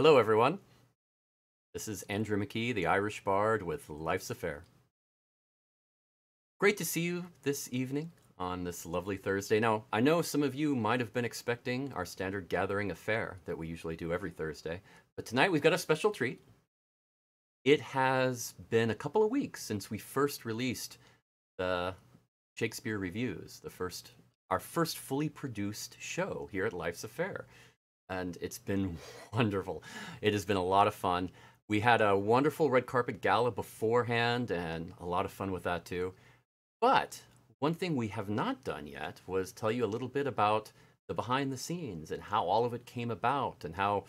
Hello, everyone. This is Andrew McKee, the Irish Bard with Life's Affair. Great to see you this evening on this lovely Thursday. Now, I know some of you might have been expecting our standard gathering affair that we usually do every Thursday, but tonight we've got a special treat. It has been a couple of weeks since we first released the Shakespeare Reviews, our first fully produced show here at Life's Affair. And it's been wonderful. It has been a lot of fun. We had a wonderful red carpet gala beforehand and a lot of fun with that too. But one thing we have not done yet was tell you a little bit about the behind the scenes and how all of it came about and how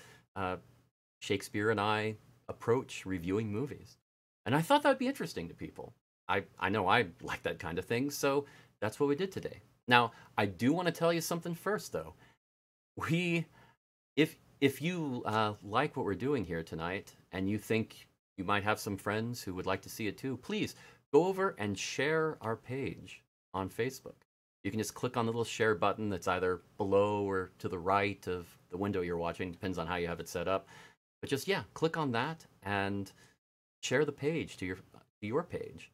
Shakespeare and I approach reviewing movies. And I thought that'd be interesting to people. I know I like that kind of thing, so that's what we did today. Now, I do want to tell you something first though. If you like what we're doing here tonight and you think you might have some friends who would like to see it too, please go over and share our page on Facebook. You can just click on the little share button that's either below or to the right of the window you're watching, depends on how you have it set up. But just, yeah, click on that and share the page to your page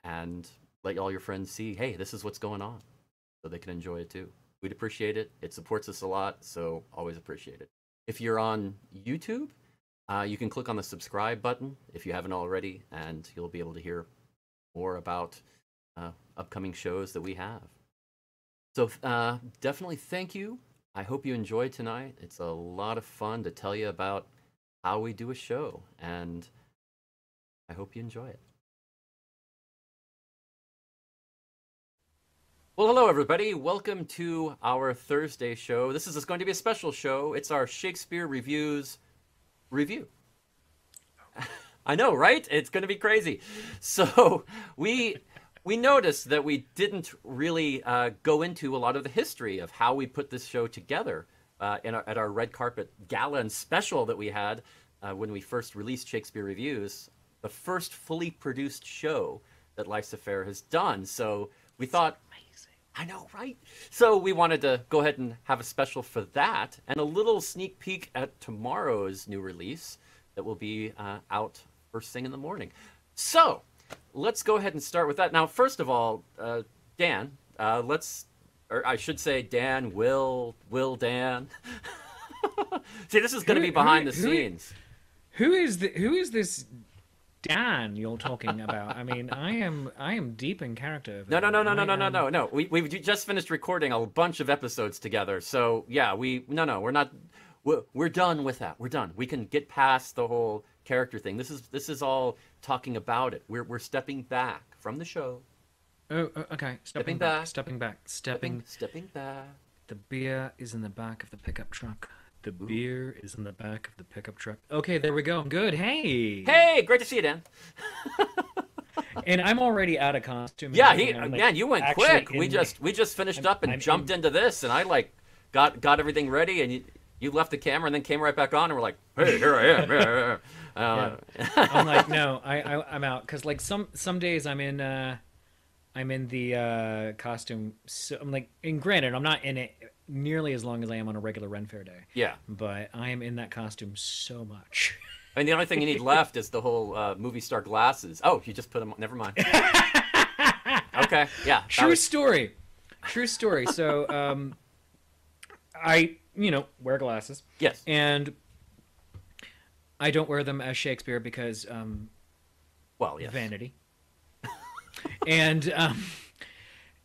and let all your friends see, hey, this is what's going on, so they can enjoy it too. We'd appreciate it. It supports us a lot, so always appreciate it. If you're on YouTube, you can click on the subscribe button if you haven't already, and you'll be able to hear more about upcoming shows that we have. So definitely thank you. I hope you enjoyed tonight. It's a lot of fun to tell you about how we do a show, and I hope you enjoy it. Well, hello, everybody. Welcome to our Thursday show. This is going to be a special show. It's our Shakespeare Reviews review. I know, right? It's going to be crazy. So we noticed that we didn't really go into a lot of the history of how we put this show together at our red carpet gala and special that we had when we first released Shakespeare Reviews, the first fully produced show that Life's Affair has done. So we thought, I know, right? So we wanted to go ahead and have a special for that and a little sneak peek at tomorrow's new release that will be out first thing in the morning. So let's go ahead and start with that. Now, first of all, Dan, or I should say Dan, Will, Dan. See, this is going to be behind the scenes. Who is this Dan you're talking about? I mean, I am deep in character. No. We've just finished recording a bunch of episodes together. So yeah, we're done with that. We're done. We can get past the whole character thing. This is all talking about it. We're stepping back from the show. Oh, okay. Stepping back. Stepping back. The beer is in the back of the pickup truck. The beer is in the back of the pickup truck. Okay, there we go. I'm good. Hey, great to see you, Dan. And I'm already out of costume. Yeah, man, you went quick. We just finished up and jumped into this, and I got everything ready, and you left the camera and then came right back on, and we're like, hey, here I am. I'm like, no, I'm out, because like some days I'm in the costume. So I'm like, and granted, I'm not in it nearly as long as I am on a regular Ren Fair day. Yeah. But I am in that costume so much. I mean, the only thing you need left is the whole movie star glasses. Oh, you just put them on. Never mind. Okay, yeah. True story. So, I, wear glasses. Yes. And I don't wear them as Shakespeare because, well, yes. Vanity.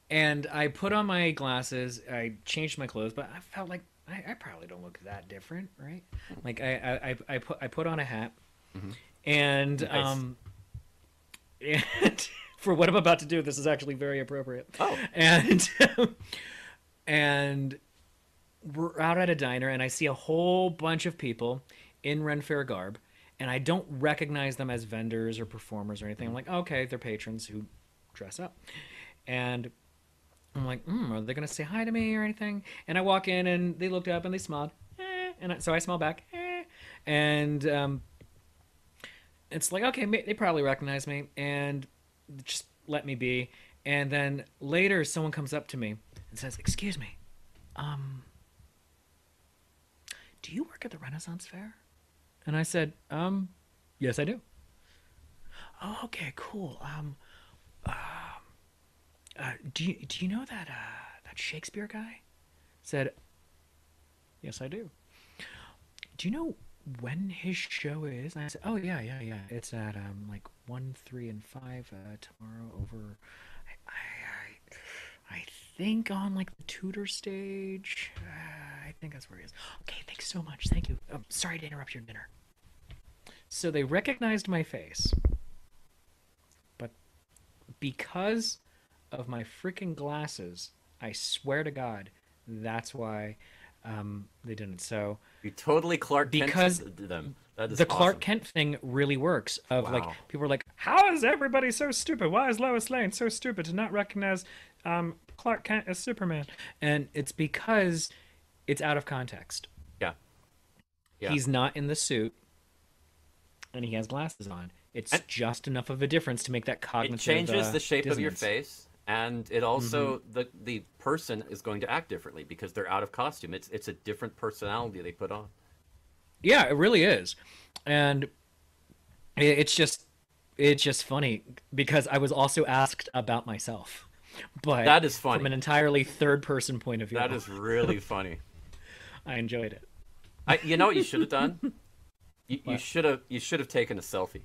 And I put on my glasses, I changed my clothes, but I felt like I probably don't look that different, right? Like I put on a hat, and nice. And for what I'm about to do, this is actually very appropriate. Oh. And we're out at a diner, and I see a whole bunch of people in Ren Fair garb, and I don't recognize them as vendors or performers or anything. I'm like, okay, they're patrons who dress up. And I'm like, are they going to say hi to me or anything? And I walk in, and they looked up, and they smiled. So I smile back. And it's like, okay, they probably recognize me, and just let me be. And then later, someone comes up to me and says, excuse me, do you work at the Renaissance Fair? And I said, yes, I do. Oh, okay, cool. Do you know that Shakespeare guy? Said, yes, I do. Do you know when his show is? And I said, oh yeah, yeah, yeah. It's at like 1, 3, and 5 tomorrow over. I think on like the Tudor stage. I think that's where he is. Okay, thanks so much. Thank you. Sorry to interrupt your dinner. So they recognized my face, but because of my freaking glasses, I swear to God, that's why they didn't. So You totally Clark Kent because them. That is the awesome. Clark Kent thing really works. Of like Wow. people are like, how is everybody so stupid? Why is Lois Lane so stupid to not recognize Clark Kent as Superman? And it's because it's out of context. Yeah. Yeah. He's not in the suit, and he has glasses on. It's And just enough of a difference to make that it cognitive changes the shape of your dissonance. face, and it also the person is going to act differently because they're out of costume. It's a different personality they put on. Yeah, it really is, and it's just funny because I was also asked about myself, but That is from funny. an entirely third person point of view. That is really funny. I enjoyed it. You know what you should have done? You What? should have taken a selfie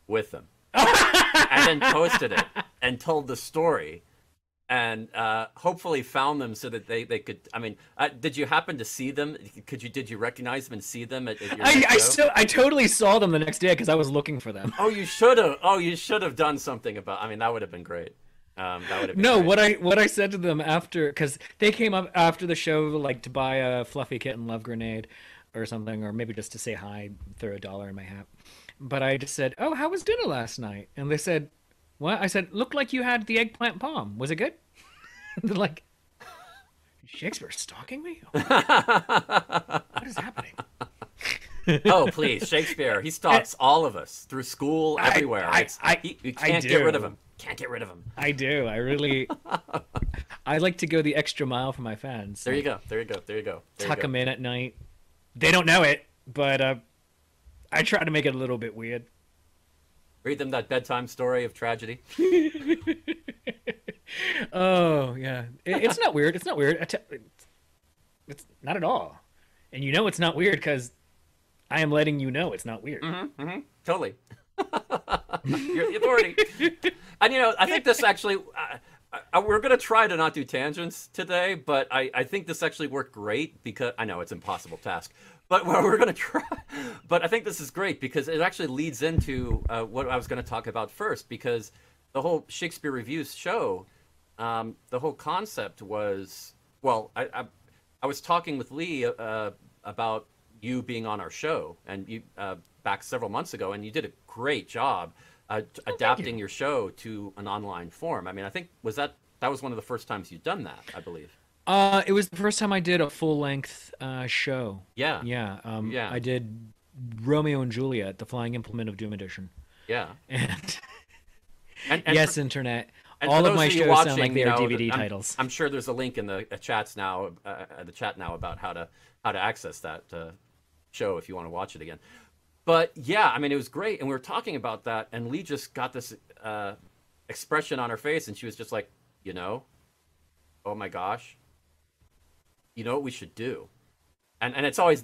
with them and then posted it and told the story and hopefully found them so that they could. I mean, did you happen to see them? Did you recognize them and see them at your next show? I totally saw them the next day because I was looking for them. Oh, you should have. Oh, you should have done something about. I mean, that would have been great. That would have been No, great. what I said to them after, because they came up after the show like to buy a fluffy kitten love grenade or something, or maybe just to say hi, throw $1 in my hat. But I just said, "Oh, how was dinner last night?" And they said, "What?" I said, "Looked like you had the eggplant palm. Was it good?" They're like, "Shakespeare's stalking me? What is happening?" Oh, please, Shakespeare. He stalks all of us through school, everywhere. You I can't get rid of do. him. Can't get rid of him. I do. I really. I like to go the extra mile for my fans. There you Like, go. There you go. There you go. There you tuck go. them in at night. They don't know it, but I try to make it a little bit weird. Read them that bedtime story of tragedy. Oh yeah, it's not weird. It's not weird. It's not at all. And you know it's not weird because I am letting you know it's not weird. Totally. You're the authority. And I think this actually, we're going to try to not do tangents today, but I think this actually worked great because I know it's an impossible task, but we're going to try. But I think this is great because it actually leads into what I was going to talk about first, because the whole Shakespeare Reviews show, the whole concept was, well, I was talking with Lee about you being on our show, and you back several months ago, and you did a great job adapting your show to an online form. I mean, I think that was one of the first times you'd done that, I believe. It was the first time I did a full length show. Yeah. Yeah. Yeah. I did Romeo and Juliet, the Flying Implement of Doom edition. Yeah. And And yes, for, internet. and All for of those my of you shows sound watching, like they are you know, DVD I'm, titles. I'm sure there's a link in the chats now, the chat now, about how to access that show if you want to watch it again. But yeah, I mean, it was great, and we were talking about that, and Lee just got this expression on her face, and she was just like, oh my gosh, you know what we should do, and that's always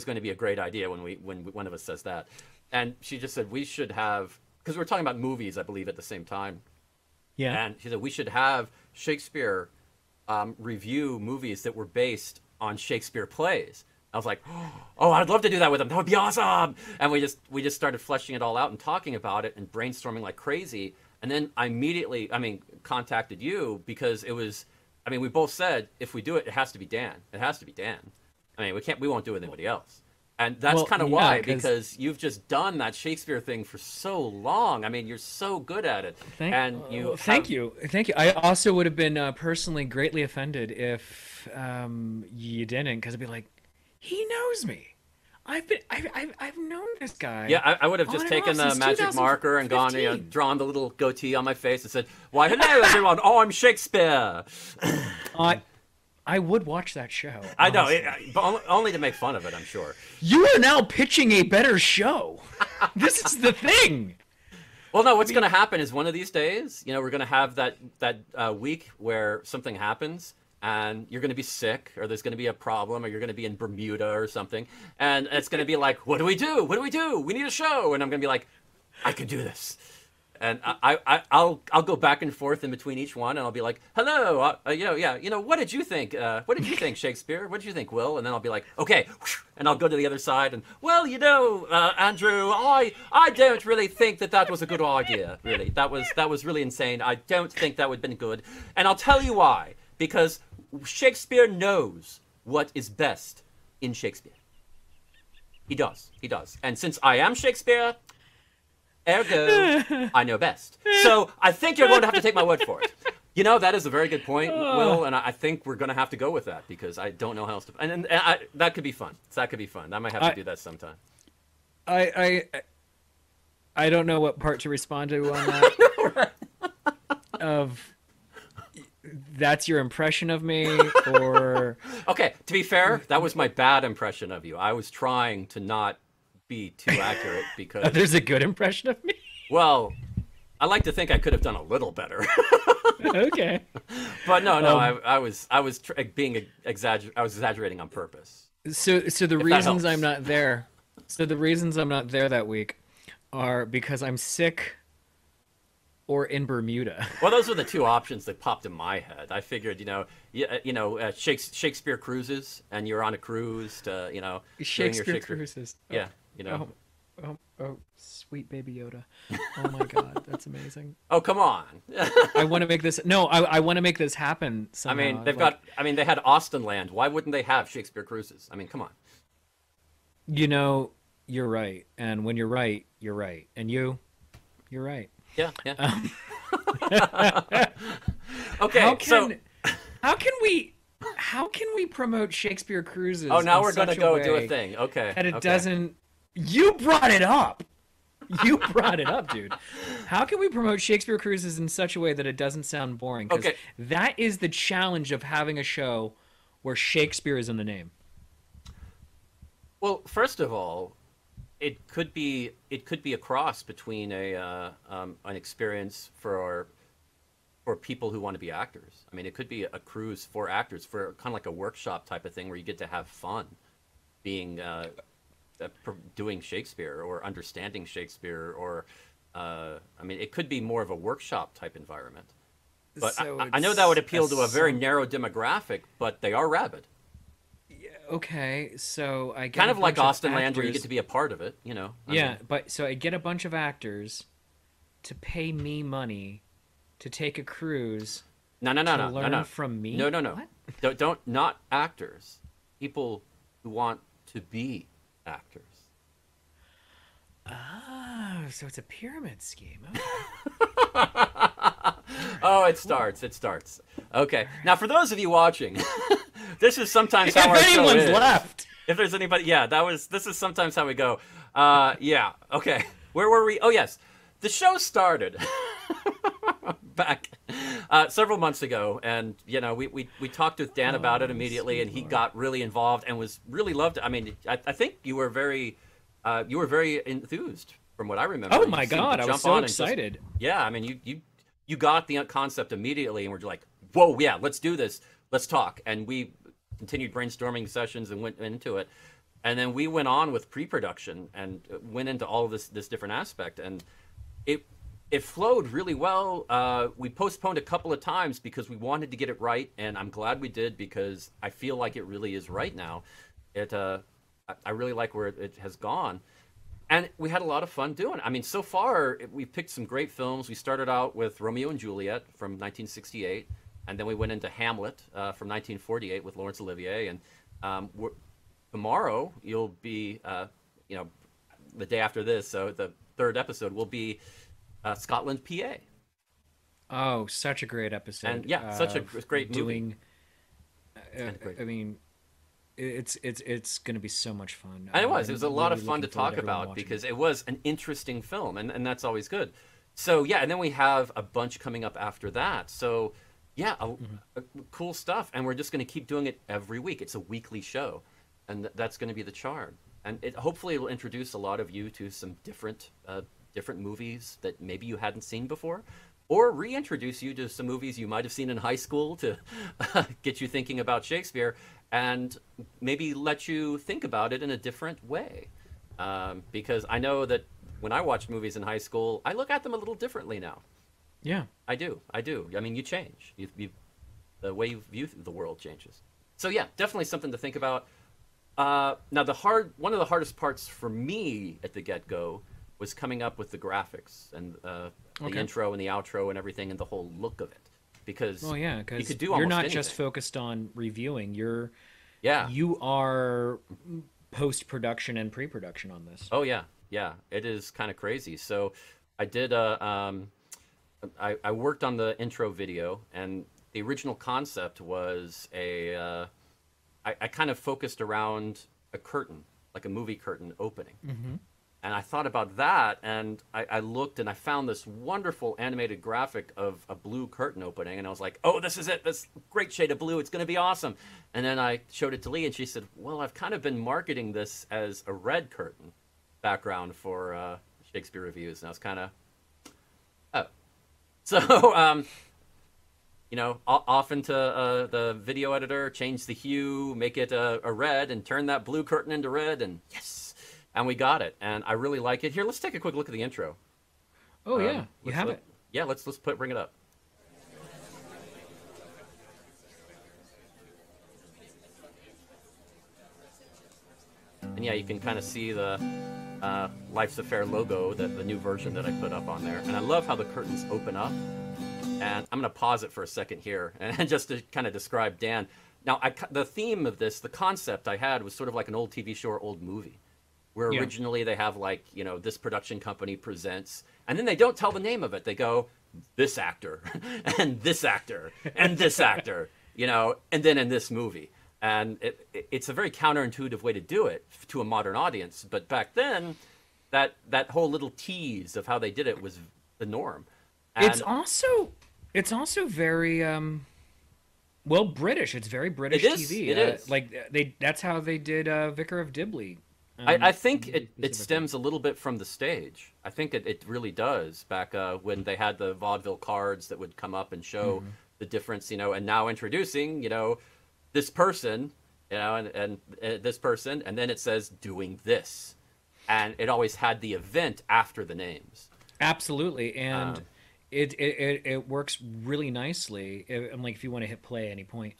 going to be a great idea when one of us says that, and she just said we should have, because we were talking about movies, I believe, at the same time. Yeah. And she said we should have Shakespeare review movies that were based on Shakespeare plays. I was like, oh, I'd love to do that with them. That would be awesome. And we just started fleshing it all out and talking about it and brainstorming like crazy. And then I immediately, contacted you because it was, we both said if we do it, it has to be Dan. It has to be Dan. We won't do it with anybody else. And that's Well, kind of yeah, why, 'cause- because you've just done that Shakespeare thing for so long. You're so good at it. Thank you. I also would have been personally greatly offended if you didn't, because I'd be like, he knows me. I've known this guy. Yeah, I would have on just and taken off the since magic marker and gone, 2015. drawn the little goatee on my face and said, "Why, hello everyone! Oh, I'm Shakespeare." I would watch that show. I know, Honestly. but only to make fun of it, I'm sure. You are now pitching a better show. This is the thing. Well, no, what's going to happen is one of these days, we're going to have that week where something happens and you're going to be sick or there's going to be a problem or you're going to be in Bermuda or something. And it's going to be like, what do we do? What do we do? We need a show. And I'm going to be like, I can do this. And I'll go back and forth in between each one, and I'll be like, "Hello, what did you think? What did you think, Shakespeare? What did you think, Will?" And then I'll be like, "Okay," and I'll go to the other side, and well, Andrew, I don't really think that was a good idea. Really, that was really insane. I don't think that would have been good, and I'll tell you why. Because Shakespeare knows what is best in Shakespeare. He does, and since I am Shakespeare. Ergo, I know best. So I think you're going to have to take my word for it. That is a very good point, Will, and I think we're going to have to go with that because I don't know how else to. And that could be fun. That could be fun. I might have to do that sometime. I don't know what part to respond to on that. That's your impression of me, or okay. To be fair, that was my bad impression of you. I was trying to not be too accurate because there's a good impression of me. Well, I like to think I could have done a little better. Okay, but no, I was being I was exaggerating on purpose. So the reasons I'm not there, that week, are because I'm sick or in Bermuda. Well, those were the two options that popped in my head. I figured, Shakespeare cruises, and you're on a cruise to, Shakespeare cruises. Yeah. Oh, sweet baby Yoda. Oh my God, that's amazing. Oh, come on. I want to make this. No, I want to make this happen somehow. They had Austin Land. Why wouldn't they have Shakespeare cruises? I mean, come on. You're right. And when you're right, you're right. And you're right. Yeah. Okay. How can we promote Shakespeare cruises? Oh, now we're going to go do a thing. Okay. That it doesn't. You brought it up. You brought it up, dude. How can we promote Shakespeare cruises in such a way that it doesn't sound boring? Because that is the challenge of having a show where Shakespeare is in the name. Well, first of all, it could be a cross between an experience for people who want to be actors. I mean, it could be a cruise for actors, for kind of like a workshop type of thing where you get to have fun being doing Shakespeare or understanding Shakespeare, or it could be more of a workshop type environment. But I know that would appeal to a very narrow demographic, but they are rabid. Okay, so I get kind of like Austin Land, actors, where you get to be a part of it, but so I get a bunch of actors to pay me money to take a cruise. No. Learn from me. No. What? Don't not actors. People who want to be actors. Oh, so it's a pyramid scheme. Okay. Oh, it starts. Okay. Now, for those of you watching, this is sometimes how our show is. If anyone's left. If there's anybody, this is sometimes how we go. Okay. Where were we? Oh, yes. The show started back several months ago, and we talked with Dan about it immediately, and he got really involved and was really loved it. I mean, I think you were very enthused from what I remember. Oh my God, I was so excited. I mean, you got the concept immediately, and we're like, whoa, yeah, let's do this, let's talk, and we continued brainstorming sessions and went into it, and then we went on with pre-production and went into all of this different aspect, and it flowed really well. We postponed a couple of times because we wanted to get it right, and I'm glad we did because I feel like it really is right now. I really like where it has gone, and we had a lot of fun doing it. I mean, so far we picked some great films. We started out with Romeo and Juliet from 1968, and then we went into Hamlet from 1948 with Laurence Olivier, and tomorrow you'll be, the day after this, so the third episode will be Scotland, PA. Oh, such a great episode! And such a great movie. I mean, it's going to be so much fun. And it was a lot of fun to talk about because it was an interesting film, and that's always good. So and then we have a bunch coming up after that. So Yeah, cool stuff. And we're just going to keep doing it every week. It's a weekly show, and that's going to be the charm. And hopefully it'll introduce a lot of you to some different movies that maybe you hadn't seen before, or reintroduce you to some movies you might have seen in high school to get you thinking about Shakespeare, and maybe let you think about it in a different way. Because I know that when I watched movies in high school, I look at them a little differently now. Yeah. I do. I mean, you change. The way you view the world changes. So yeah, definitely something to think about. Now, one of the hardest parts for me at the get-go was coming up with the graphics and the intro and the outro and everything and the whole look of it. Because you could do almost you're not anything. just focused on reviewing. Yeah. You are post-production and pre-production on this. Oh yeah, yeah. It is kind of crazy. So I did I worked on the intro video, and the original concept was I kind of focused around a curtain, like a movie curtain opening. Mm-hmm. And I thought about that, and I looked, and I found this wonderful animated graphic of a blue curtain opening, and I was like, oh, this is it, this great shade of blue, it's going to be awesome. And then I showed it to Lee, and she said, well, I've kind of been marketing this as a red curtain background for Shakespeare Reviews, and I was kind of, oh. So, you know, off into the video editor, change the hue, make it a red, and turn that blue curtain into red, and yes! And we got it, and I really like it. Here, let's take a quick look at the intro. Oh yeah, you have it. Yeah, let's bring it up. And yeah, you can kind of see the Life's Affair logo, the new version that I put up on there. And I love how the curtains open up. And I'm going to pause it for a second here, and just to kind of describe Dan. Now, the theme of this, the concept I had was sort of like an old TV show or old movie, where originally they have like, you know, this production company presents, and then they don't tell the name of it. They go, this actor, and this actor, and this actor, you know, and then in this movie. And it's a very counterintuitive way to do it to a modern audience. But back then, that whole little tease of how they did it was the norm. And it's also very well British. It's very British TV. It is. Like that's how they did Vicar of Dibley. I think it stems a little bit from the stage. I think it really does. Back when they had the vaudeville cards that would come up and show the difference, you know, and now introducing, you know, this person, you know, and this person, and then it says doing this, and it always had the event after the names. Absolutely, and it works really nicely. I'm like, if you want to hit play at any point,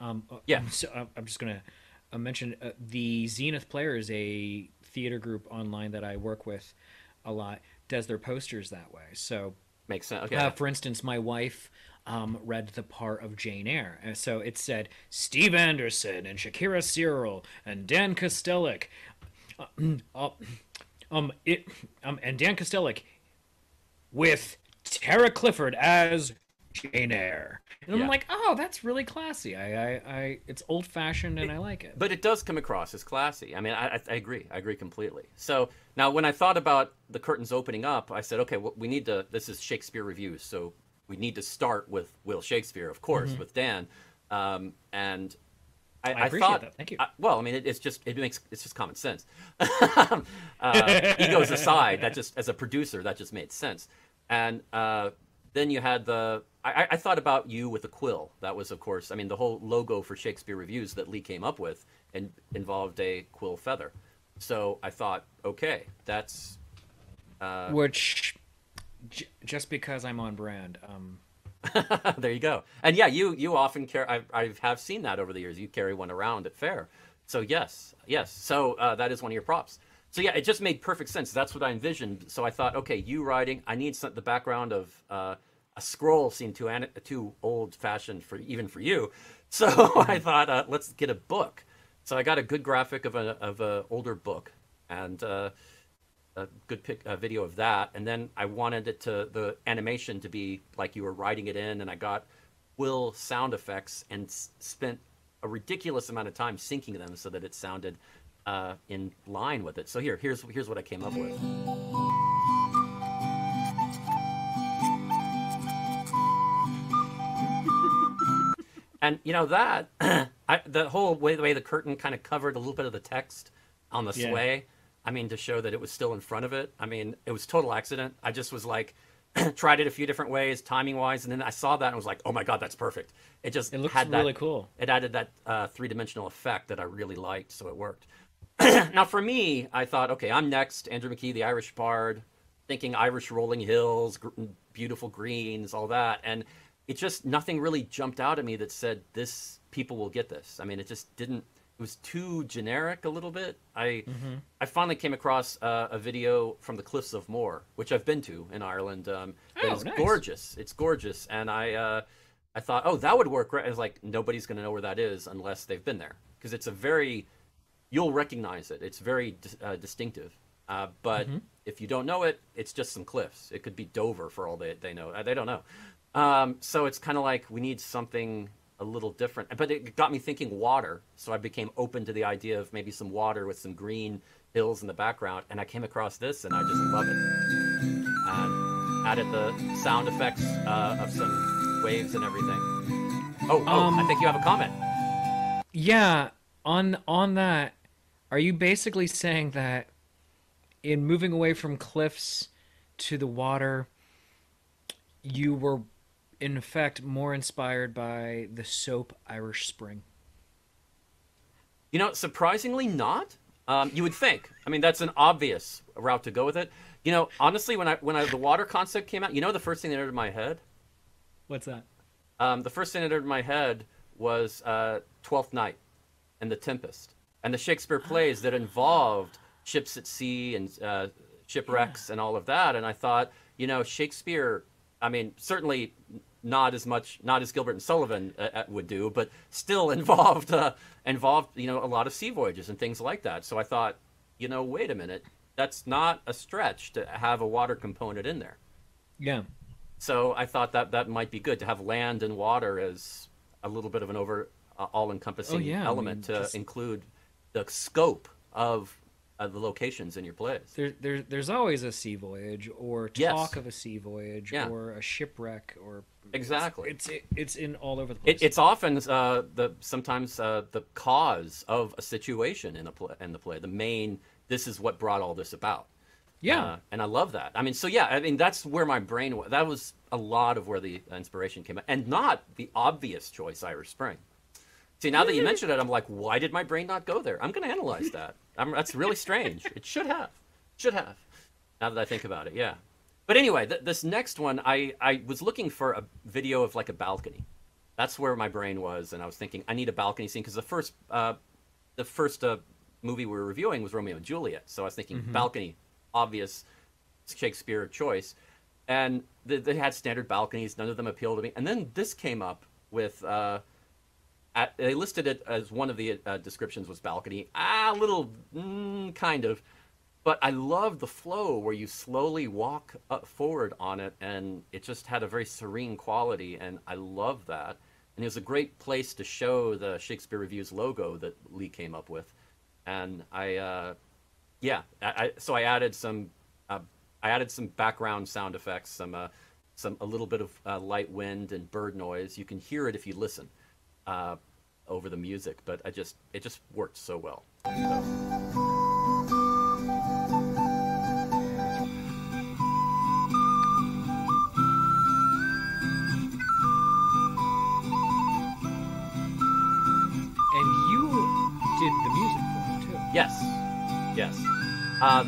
yeah. So I'm just gonna mention the Zenith Players, a theater group online that I work with a lot, does their posters that way. So makes sense. Okay. For instance, my wife read the part of Jane Eyre, and so it said Steve Anderson and Shakira Cyril and Dan Kostelik, and Dan Kostelik with Tara Clifford as Jane Eyre. And I'm like, oh, that's really classy. It's old fashioned, and I like it. But it does come across as classy. I mean, I agree. I agree completely. So now, when I thought about the curtains opening up, I said, okay, well, we need to. This is Shakespeare Reviews, so we need to start with Will Shakespeare, of course, with Dan. And I appreciate thought, that. Thank you. Well, I mean, it's just common sense. Egos aside, that just, as a producer, that just made sense. And then you had I thought about you with a quill. That was, of course, I mean, the whole logo for Shakespeare Reviews that Lee came up with and involved a quill feather. So I thought, okay, that's which just because I'm on brand. There you go. And yeah, you often carry. I have seen that over the years. You carry one around at fair. So yes. So that is one of your props. So yeah, it just made perfect sense. That's what I envisioned. So I thought, okay, you writing. I need the background of a scroll seemed too old-fashioned even for you. So I thought, let's get a book. So I got a good graphic of a older book and a good video of that. And then I wanted the animation to be like you were writing it in. And I got Will sound effects and spent a ridiculous amount of time syncing them so that it sounded in line with it. So here's what I came up with. And you know that the whole way, the way the curtain kind of covered a little bit of the text on the Yeah. sway. I mean, to show that it was still in front of it. I mean, it was total accident. I just was like, tried it a few different ways, timing wise, and then I saw that and was like, oh my god, that's perfect. It just It looks had really that. cool. It added that three-dimensional effect that I really liked, so it worked. Now for me, I thought, okay, I'm next. Andrew McKee, the Irish Bard, thinking Irish rolling hills, beautiful greens, all that, and it just nothing really jumped out at me that said this people will get this. I mean, it just didn't. It was too generic a little bit. I finally came across a video from the Cliffs of Moher, which I've been to in Ireland. That Oh, is nice. gorgeous. It's gorgeous, and I thought, oh, that would work. Right? I was like, nobody's going to know where that is unless they've been there, because it's a very you'll recognize it. It's very distinctive. But if you don't know it, it's just some cliffs. It could be Dover for all they know. They don't know. So it's kind of like we need something a little different. But it got me thinking water. So I became open to the idea of maybe some water with some green hills in the background. And I came across this, and I just love it. And added the sound effects of some waves and everything. Oh, I think you have a comment. Yeah, on that, are you basically saying that in moving away from cliffs to the water, you were in effect more inspired by the soap Irish Spring? You know, surprisingly not. You would think. I mean, that's an obvious route to go with it. You know, honestly, when the water concept came out, you know, the first thing that entered my head, What's that? the first thing that entered my head was Twelfth Night and the Tempest and the Shakespeare plays that involved ships at sea and shipwrecks and all of that. And I thought, you know, Shakespeare. I mean, certainly not as much, not as Gilbert and Sullivan would do, but still involved, you know, a lot of sea voyages and things like that. So I thought, you know, wait a minute, that's not a stretch to have a water component in there. Yeah. So I thought that that might be good to have land and water as a little bit of an all-encompassing Oh, yeah, I element mean, to just- include the scope of the locations in your plays. There's always a sea voyage or Yes. talk of a sea voyage Yeah. or a shipwreck or Exactly. it's in all over the place. It's often sometimes the cause of a situation in the play. The main, this is what brought all this about. Yeah. And I love that. I mean, so yeah, I mean that's where my brain was. That was a lot of where the inspiration came out, and not the obvious choice, Irish Spring. See, now that you mention it, I'm like, why did my brain not go there? I'm going to analyze that. That's really strange. It should have. Should have. Now that I think about it, yeah. But anyway, this next one, I was looking for a video of like a balcony. That's where my brain was, and I was thinking I need a balcony scene because the first movie we were reviewing was Romeo and Juliet. So I was thinking balcony, obvious Shakespeare choice, and they had standard balconies. None of them appealed to me. And then this came up with. They listed it as one of the descriptions was balcony. A little, kind of. But I love the flow where you slowly walk forward on it, and it just had a very serene quality, and I love that. And it was a great place to show the Shakespeare Reviews logo that Lee came up with. And so I added some background sound effects, some a little bit of light wind and bird noise. You can hear it if you listen. Over the music, but it just worked so well. So. And you did the music for it too. Yes, yes.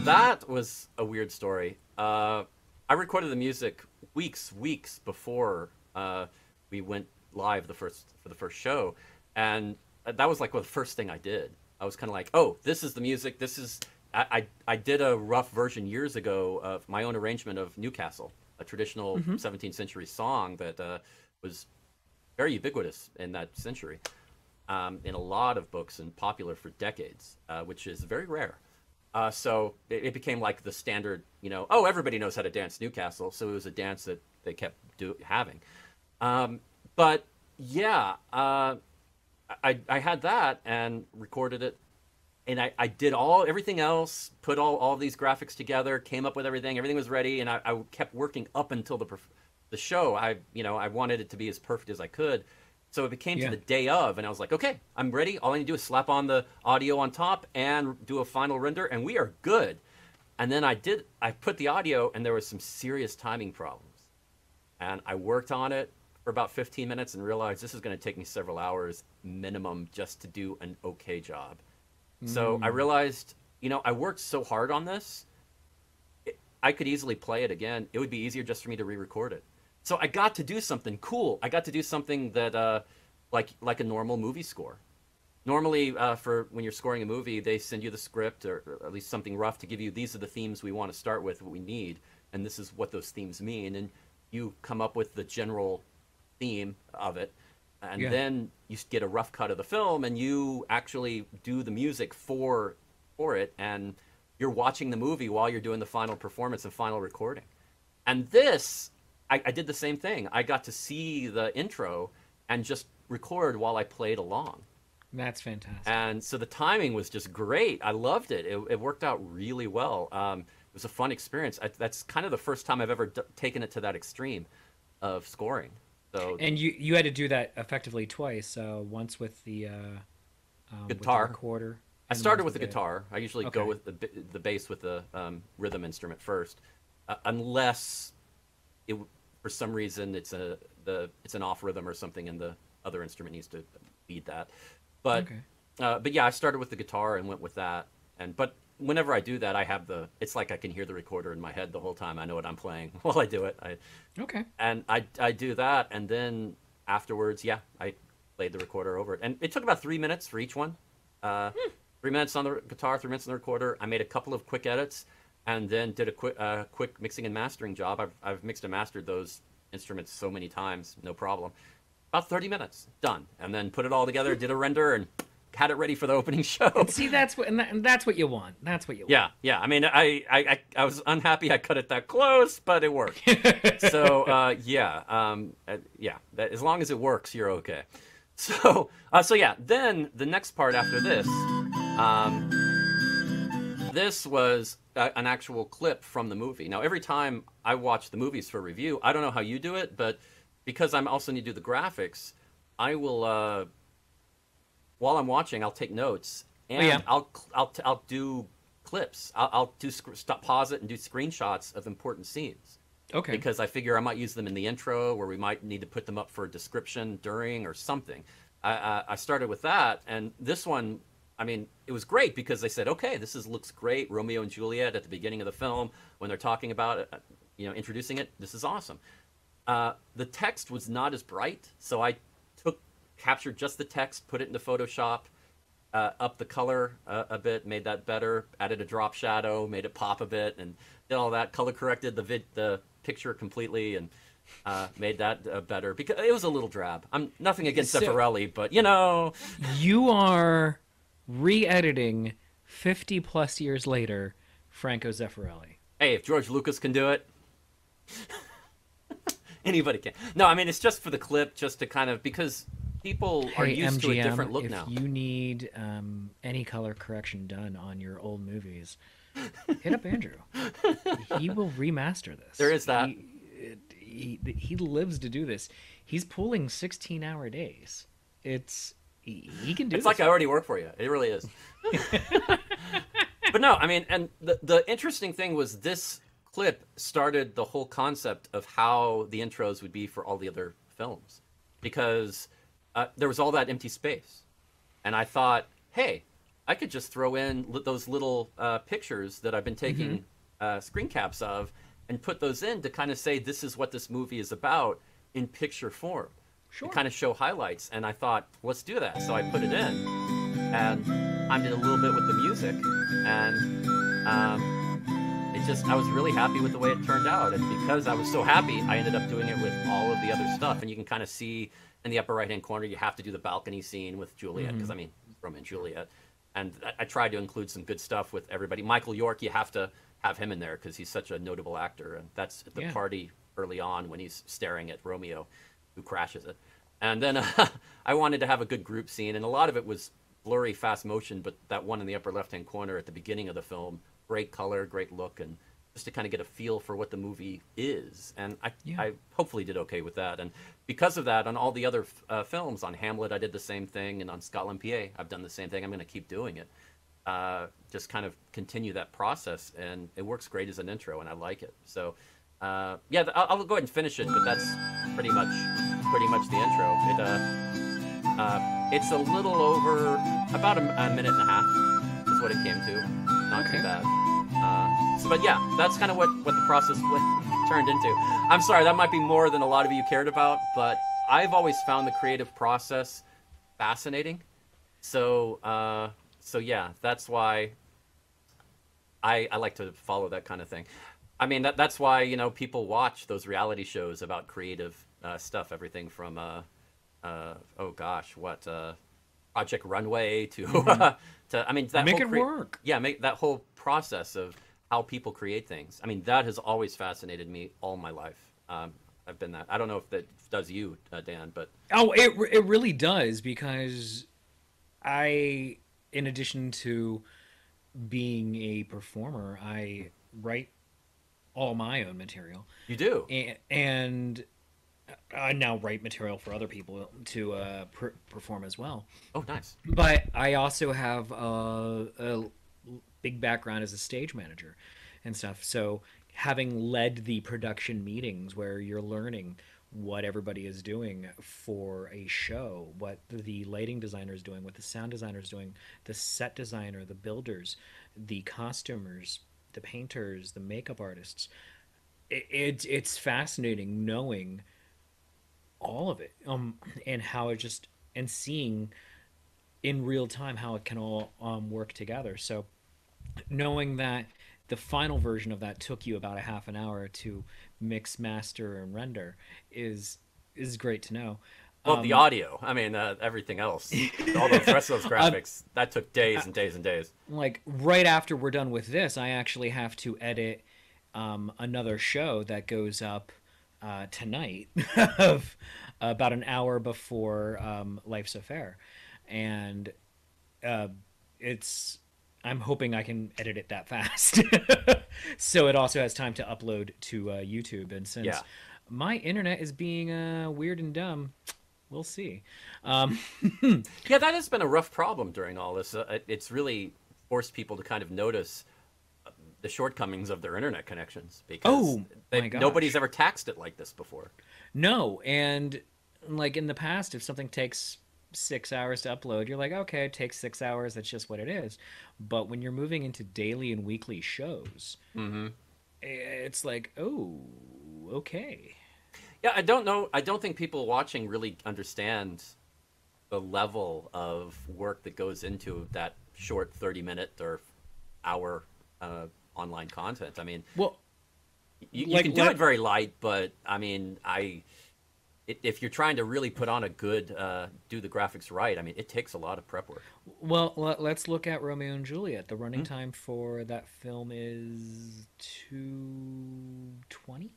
That was a weird story. I recorded the music weeks before we went live for the first show, and that was like the first thing I did. I was kind of like, oh, this is the music. This is I did a rough version years ago of my own arrangement of Newcastle, a traditional 17th century song that was very ubiquitous in that century, in a lot of books and popular for decades, which is very rare. So it became like the standard, you know, oh, everybody knows how to dance Newcastle, so it was a dance that they kept having. But yeah, I had that and recorded it, and I did everything else, put all these graphics together, came up with everything was ready, and I kept working up until the show. I wanted it to be as perfect as I could. So it became to Yeah. the day of, and I was like, okay, I'm ready. All I need to do is slap on the audio on top and do a final render, and we are good. And then I put the audio, and there was some serious timing problems. And I worked on it for about 15 minutes and realized this is going to take me several hours minimum just to do an okay job. So I realized, I worked so hard on this, I could easily play it again. It would be easier just for me to re-record it. So I got to do something cool. I got to do something that, like a normal movie score. Normally, for when you're scoring a movie, they send you the script or at least something rough to give you, these are the themes we want to start with, what we need, and this is what those themes mean. And you come up with the general theme of it, and then you get a rough cut of the film, and you actually do the music for it, and you're watching the movie while you're doing the final performance and final recording. And this, I did the same thing. I got to see the intro and just record while I played along. That's fantastic. And so the timing was just great. I loved it. It worked out really well. It was a fun experience. That's kind of the first time I've ever taken it to that extreme of scoring. So, and you had to do that effectively twice. Once with the guitar with the recorder. I started with the guitar. I usually go with the bass with the rhythm instrument first, unless for some reason it's an off rhythm or something, and the other instrument needs to lead that. But yeah, I started with the guitar and went with that. But whenever I do that, it's like I can hear the recorder in my head the whole time. I know what I'm playing while I do it. And I do that, and then afterwards, I played the recorder over it, and it took about 3 minutes for each one. 3 minutes on the guitar, 3 minutes on the recorder. I made a couple of quick edits, and then did a quick mixing and mastering job. I've mixed and mastered those instruments so many times, no problem. About 30 minutes, done. And then put it all together, did a render, and had it ready for the opening show. And see, that's what you want. That's what you want. Yeah. I mean, I was unhappy I cut it that close, but it worked. So as long as it works, you're okay. So then the next part after this, this was an actual clip from the movie. Now, every time I watch the movies for review, I don't know how you do it, but because I'm also need to do the graphics, I will, while I'm watching, I'll take notes, and I'll do clips. I'll pause it and do screenshots of important scenes. Okay. Because I figure I might use them in the intro, where we might need to put them up for a description during or something. I started with that, and this one, I mean, it was great because they said, okay, looks great. Romeo and Juliet at the beginning of the film, when they're talking about it, introducing it, this is awesome. The text was not as bright, so I captured just the text, put it into Photoshop, up the color a bit, made that better, added a drop shadow, made it pop a bit, and did all that, color corrected the picture completely, and made that better, because it was a little drab. I'm nothing against Zeffirelli, but you are re-editing 50 plus years later Franco Zeffirelli. Hey, if George Lucas can do it, anybody can. No, I mean, it's just for the clip, just to kind of, because people are used to a different look now. If you need any color correction done on your old movies, hit up Andrew. He will remaster this. There is that. He lives to do this. He's pulling 16-hour days. He can do. It's like I already work for you. It really is. But no, I mean, and the interesting thing was this clip started the whole concept of how the intros would be for all the other films, because there was all that empty space, and I thought, hey, I could just throw in those little pictures that I've been taking screen caps of, and put those in to kind of say this is what this movie is about in picture form. Sure. To kind of show highlights, and I thought, let's do that. So I put it in, and I did a little bit with the music, and I was really happy with the way it turned out. And because I was so happy, I ended up doing it with all of the other stuff. And you can kind of see in the upper right-hand corner, you have to do the balcony scene with Juliet, because I mean, Romeo and Juliet. And I tried to include some good stuff with everybody. Michael York, you have to have him in there because he's such a notable actor, and that's at the party early on when he's staring at Romeo, who crashes it. And then I wanted to have a good group scene, and a lot of it was blurry, fast motion, but that one in the upper left-hand corner at the beginning of the film, great color, great look, and just to kind of get a feel for what the movie is. And Yeah. I hopefully did okay with that. And because of that, on all the other films, on Hamlet, I did the same thing. And on Scotland, PA, I've done the same thing. I'm going to keep doing it. Just kind of continue that process. And it works great as an intro, and I like it. So, yeah, I'll go ahead and finish it, but that's pretty much the intro. It's a little over, about a minute and a half is what it came to. Not too bad. But yeah, that's kind of what the process turned into. I'm sorry, that might be more than a lot of you cared about, but I've always found the creative process fascinating. So yeah, that's why I like to follow that kind of thing. I mean, that's why, you know, people watch those reality shows about creative stuff, everything from oh gosh, what Project Runway to to, I mean, that Make whole it work. Yeah, make that whole process of how people create things. I mean, that has always fascinated me all my life. I've been that. I don't know if that does you, Dan, but Oh, it really does, because I, in addition to being a performer, I write all my own material, you do. and I now write material for other people to perform as well. Oh, nice. But I also have a big background as a stage manager and stuff. So having led the production meetings where you're learning what everybody is doing for a show, what the lighting designer is doing, what the sound designer is doing, the set designer, the builders, the costumers, the painters, the makeup artists. It's fascinating knowing all of it, and how it just, and seeing in real time how it can all work together. So knowing that the final version of that took you about a half an hour to mix, master, and render is great to know. Well, the audio. I mean, everything else, all the rest of those graphics, that took days and days and days. Like right after we're done with this, I actually have to edit another show that goes up tonight, of about an hour before Life's Affair, and it's, I'm hoping I can edit it that fast, so it also has time to upload to YouTube. And since my internet is being weird and dumb, we'll see. Yeah, that has been a rough problem during all this. It's really forced people to kind of notice the shortcomings of their internet connections, because nobody's ever taxed it like this before. No, and like in the past, if something takes 6 hours to upload, you're like, okay, it takes 6 hours, that's just what it is. But when you're moving into daily and weekly shows, it's like, oh, okay. Yeah, I don't know. I don't think people watching really understand the level of work that goes into that short 30-minute or hour online content. I mean, well, you can do it very light, but I mean, if you're trying to really put on a good, do the graphics right, I mean, it takes a lot of prep work. Well, let's look at Romeo and Juliet. The running time for that film is 2:20.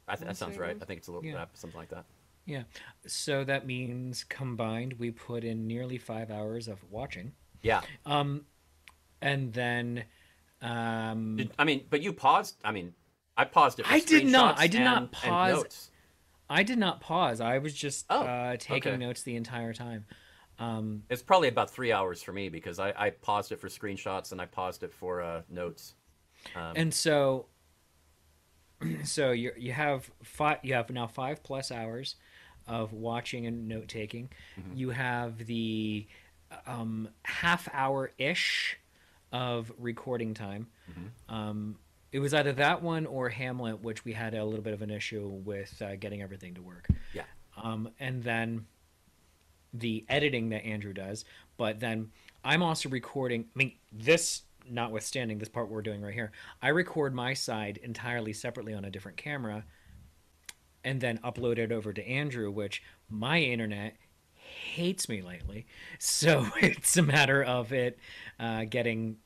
That sounds right. I think it's a little something like that. Yeah. So that means combined, we put in nearly 5 hours of watching. Yeah. And then, I mean, but you paused. I mean, I paused it for I did not and pause. notes. I did not pause. I was just taking notes the entire time. It's probably about 3 hours for me, because I paused it for screenshots and I paused it for notes. And so you have now 5+ hours of watching and note taking. You have the half hour ish of recording time. It was either that one or Hamlet, which we had a little bit of an issue with getting everything to work. Yeah. And then the editing that Andrew does. But then I'm also recording. I mean, this notwithstanding, this part we're doing right here, I record my side entirely separately on a different camera and then upload it over to Andrew, which my internet hates me lately. So it's a matter of it getting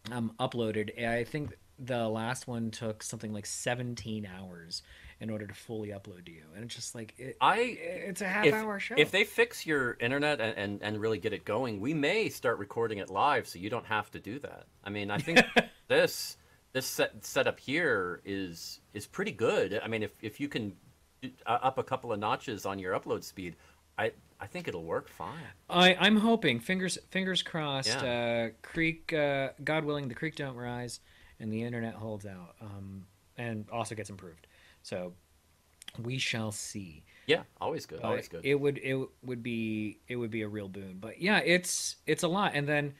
uploaded. I think the last one took something like 17 hours in order to fully upload to you, and it's just like it's a half-hour show. If they fix your internet and really get it going, we may start recording it live, so you don't have to do that. I mean, I think this this setup here is pretty good. I mean, if you can up a couple of notches on your upload speed, I think it'll work fine. I'm hoping, fingers crossed. Yeah. Creek, God willing, the creek don't rise, and the internet holds out, and also gets improved. So we shall see. Yeah, always good. But Always good. it would be a real boon. But yeah, it's a lot. And then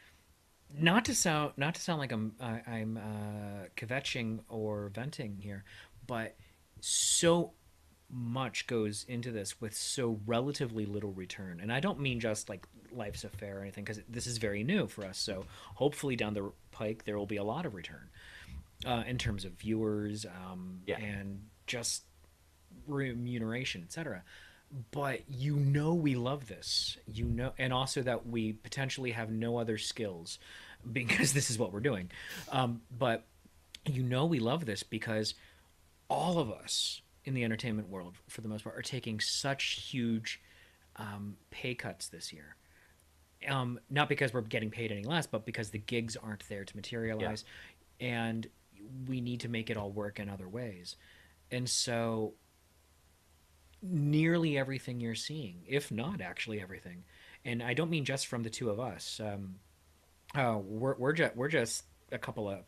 not to sound like I'm kvetching or venting here, but so much goes into this with so relatively little return. And I don't mean just like Life's a Fair or anything, because this is very new for us. So hopefully down the pike there will be a lot of return in terms of viewers, Yeah. and just remuneration, etc. But we love this, and also that we potentially have no other skills because this is what we're doing. But we love this because all of us in the entertainment world, for the most part, are taking such huge pay cuts this year. Not because we're getting paid any less, but because the gigs aren't there to Yeah. materialize, and we need to make it all work in other ways. And so nearly everything you're seeing, if not actually everything, and I don't mean just from the two of us. We're just a couple of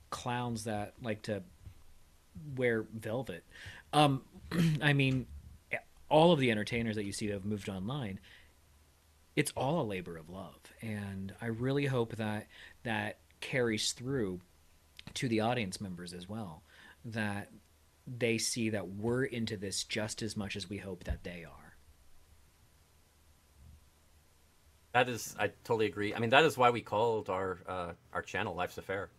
clowns that like to wear velvet. Um, I mean, all of the entertainers that you see that have moved online, it's all a labor of love, and I really hope that that carries through to the audience members as well. That they see that we're into this just as much as we hope that they are. That is, I totally agree. I mean, that is why we called our channel Life's Affair,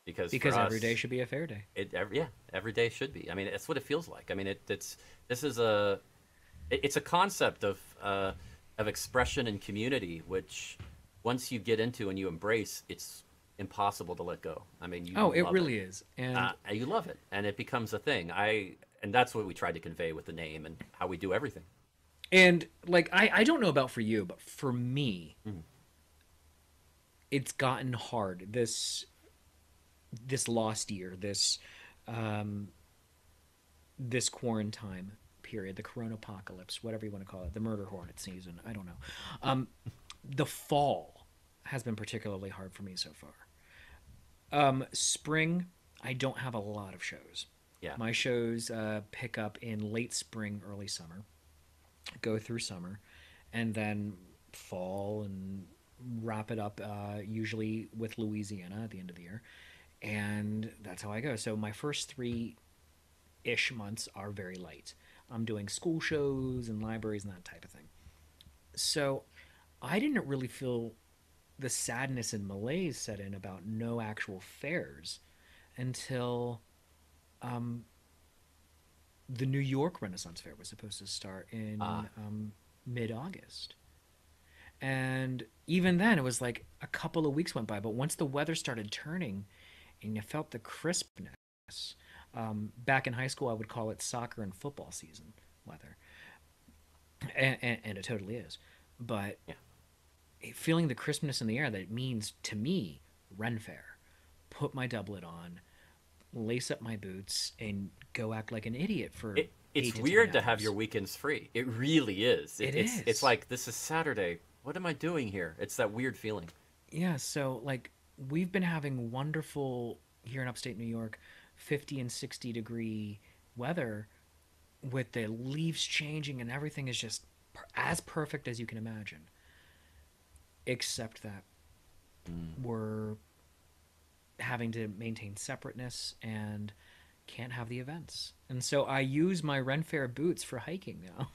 because for Because every day us, should be a fair day. yeah, every day should be. I mean, it's what it feels like. I mean, it's this is a it's a concept of expression and community, which once you get into and you embrace, it's impossible to let go. I mean, Oh, you it love it. really is. And You love it, and it becomes a thing. And that's what we tried to convey with the name and how we do everything. like I don't know about for you, but for me, Mhm. it's gotten hard. This lost year, um this quarantine period, the corona apocalypse, whatever you want to call it, the murder hornet season, I don't know. The fall has been particularly hard for me so far. Spring, I don't have a lot of shows. Yeah, My shows pick up in late spring, early summer, go through summer, and then fall and wrap it up, usually with Louisiana at the end of the year. And that's how I go. So my first 3-ish months are very light. I'm doing school shows and libraries and that type of thing. So I didn't really feel the sadness and malaise set in about no actual fairs until the New York Renaissance Fair was supposed to start uh, in mid August. And even then, it was like a couple of weeks went by. But once the weather started turning and you felt the crispness, back in high school, I would call it soccer and football season weather. And it totally is. But yeah. feeling the crispness in the air that it means to me, Ren Fair, put my doublet on, lace up my boots, and go act like an idiot for It's 8 to 10 weird to have your hours. weekends free. It really is. It It's is. like this is Saturday. What am I doing here? It's that weird feeling. Yeah, so like we've been having wonderful here in upstate New York 50 and 60-degree weather with the leaves changing and everything is just as perfect as you can imagine. Except that Mm. we're having to maintain separateness and can't have the events. And so I use my Ren Fair boots for hiking now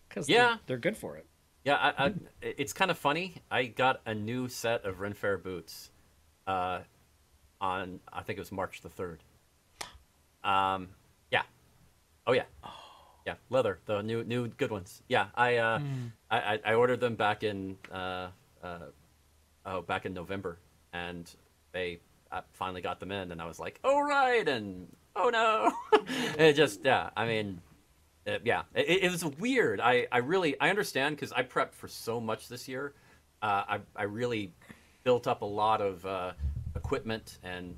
because they're, Yeah, they're good for it. yeah. It's kind of funny. I got a new set of Ren Fair boots uh, on I think it was March the 3rd. Yeah. Oh yeah. Yeah. Leather, the new good ones. Yeah. I ordered them back in uh, back in November, and I finally got them in, and I was like, oh right, and oh no. It just, yeah. I mean, yeah, it was weird. I understand because I prepped for so much this year. I really built up a lot of equipment and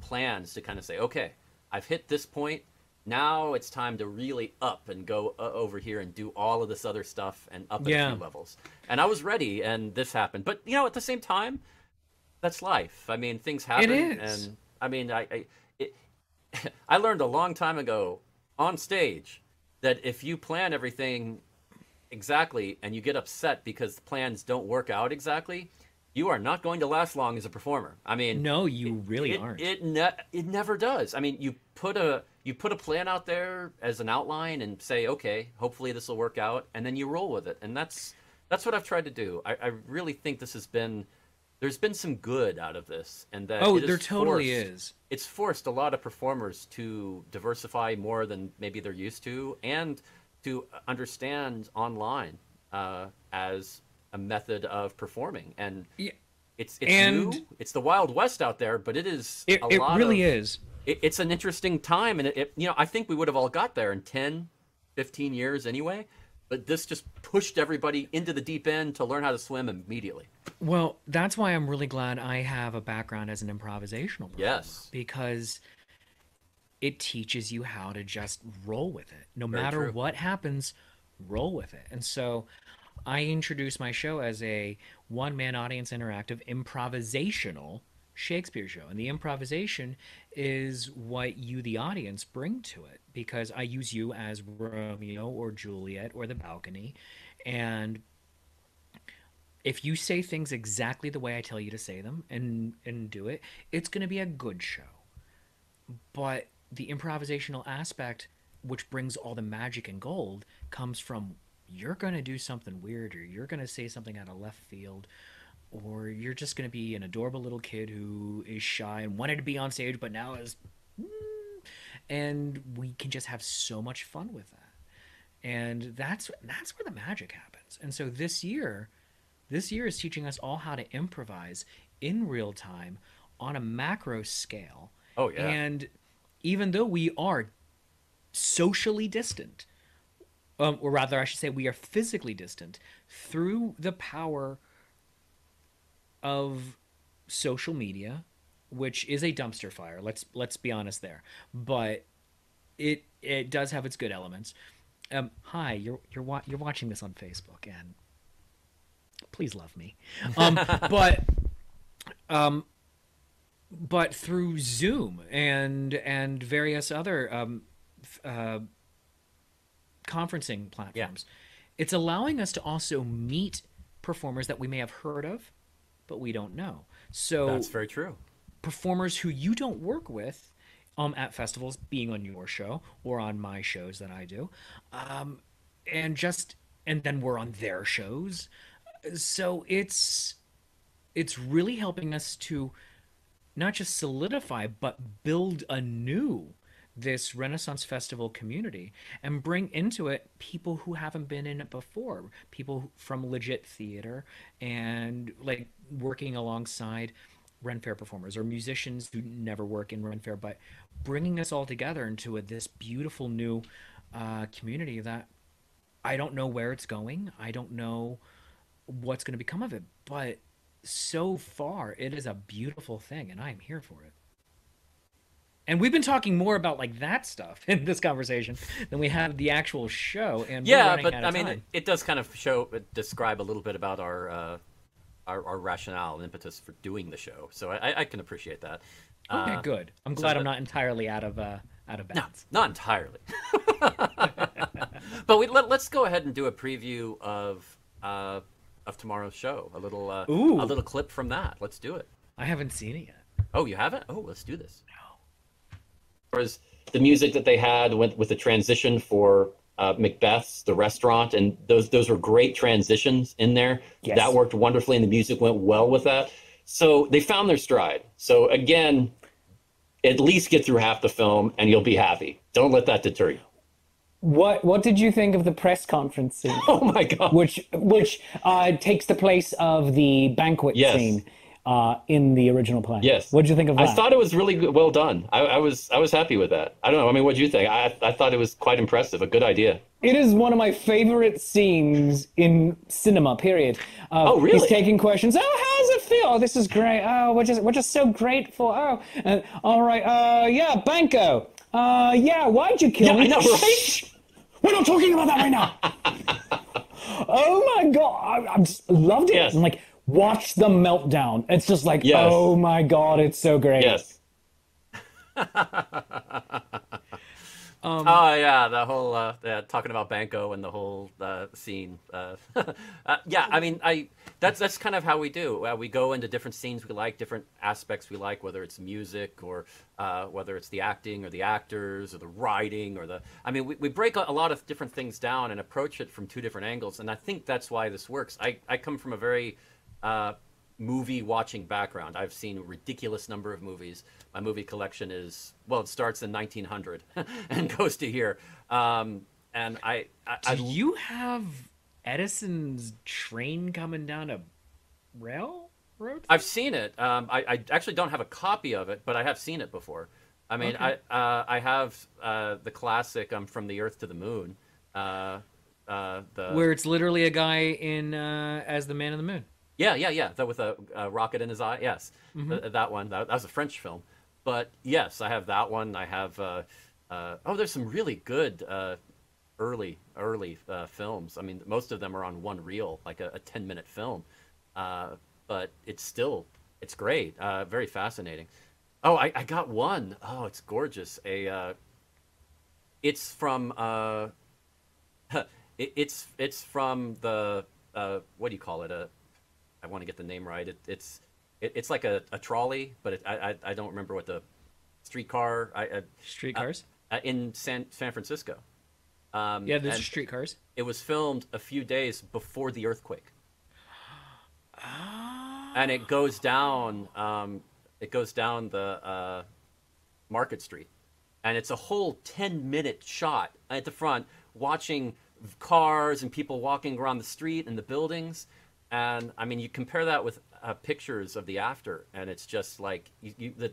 plans to kind of say, okay, I've hit this point. Now it's time to really up and go over here and do all of this other stuff and up at a few levels. And I was ready, and this happened. But at the same time, that's life. I mean, things happen. It is. And I mean, I learned a long time ago on stage that if you plan everything exactly and you get upset because the plans don't work out exactly, you are not going to last long as a performer. I mean, no, you really aren't. It never does. I mean, you put a plan out there as an outline and say, okay, hopefully this will work out, and then you roll with it. And that's what I've tried to do. I really think there's been some good out of this, and that there totally is. It's forced a lot of performers to diversify more than maybe they're used to, and to understand online as a method of performing. And it's new. It's the Wild West out there, but it really is. It's an interesting time, and I think we would have all got there in 10, 15 years anyway. But this just pushed everybody into the deep end to learn how to swim immediately. Well, that's why I'm really glad I have a background as an improvisational performer. Yes. Because it teaches you how to just roll with it. No Very matter true. what happens, roll with it. And so I introduced my show as a one-man audience interactive improvisational Shakespeare show. And the improvisation is what you, the audience, bring to it, because I use you as Romeo or Juliet or the balcony. And if you say things exactly the way I tell you to say them and do it, it's going to be a good show. But the improvisational aspect, which brings all the magic and gold, comes from you're going to do something weird, or you're going to say something out of left field, or you're just going to be an adorable little kid who is shy and wanted to be on stage but now is... And we can just have so much fun with that. And that's where the magic happens. And so this year is teaching us all how to improvise in real time on a macro scale. Oh, yeah. And even though we are socially distant, or rather I should say we are physically distant, through the power of social media, which is a dumpster fire. Let's be honest there. But it does have its good elements. Hi, you're watching this on Facebook, and please love me. But through Zoom and various other conferencing platforms, it's allowing us to also meet performers that we may have heard of, but we don't know. So that's very true. Performers who you don't work with at festivals, being on your show or on my shows that I do, and then we're on their shows. So it's really helping us to not just solidify but build anew this Renaissance Festival community and bring into it people who haven't been in it before, people from legit theater and like working alongside Ren Fair performers or musicians who never work in Ren Fair, but bringing us all together into this beautiful new community that I don't know where it's going. I don't know what's going to become of it, but so far it is a beautiful thing, and I'm here for it. And we've been talking more about like that stuff in this conversation than we have the actual show. And yeah, but I mean, it does kind of describe a little bit about our rationale and impetus for doing the show. So I can appreciate that. Okay, good. I'm glad I'm not entirely out of bounds. No, not entirely. But let's go ahead and do a preview of tomorrow's show. A little clip from that. Let's do it. I haven't seen it yet. Oh, you haven't? Oh, let's do this. No. Was the music that they had with the transition for Macbeth's, the restaurant, and those were great transitions in there. Yes. That worked wonderfully, and the music went well with that. So they found their stride. So again, at least get through half the film, and you'll be happy. Don't let that deter you. What did you think of the press conference scene? Oh my God! Which takes the place of the banquet Yes. scene. in the original play. Yes. What did you think of I that? thought it was really well done. I was happy with that. I don't know. I mean, what do you think? I thought it was quite impressive. A good idea. It is one of my favorite scenes in cinema, period. Oh, He's really? taking questions. Oh, how does it feel? Oh, this is great. Oh, we're just so grateful. Oh, all right. Yeah, Banco. Yeah, why'd you kill Yeah, me? I know, right? Shh! We're not talking about that right now. Oh my God, I just loved it. Yes. I'm like, watch the meltdown. It's just like, Yes. oh my God, it's so great. Yes. Oh yeah, the whole talking about Banco and the whole scene. Yeah, I mean, that's kind of how we do. We go into different scenes we like, different aspects we like, whether it's music or whether it's the acting or the actors or the writing or the. I mean, we break a lot of different things down and approach it from two different angles, and I think that's why this works. I come from a very movie watching background. I've seen a ridiculous number of movies. My movie collection is, well, it starts in 1900 and goes to here. And Do you have Edison's train coming down a railroad? I've seen it. I actually don't have a copy of it, but I have seen it before. I mean, Okay. I have the classic From the Earth to the Moon. Where it's literally a guy in as the Man in the Moon. Yeah. That with a rocket in his eye. Yes, that one. That was a French film. But yes, I have that one. I have. There's some really good early films. I mean, most of them are on one reel, like a 10-minute film. But it's great. Very fascinating. Oh, I got one. Oh, it's gorgeous. It's from it's from the what do you call it? I want to get the name right. It's like a trolley, but I don't remember what the streetcar. Streetcars? In San Francisco. Yeah, there's and streetcars. it was filmed a few days before the earthquake, and it goes down. It goes down the Market Street, and it's a whole 10-minute shot at the front, watching cars and people walking around the street and the buildings. And I mean, you compare that with pictures of the after, and it's just like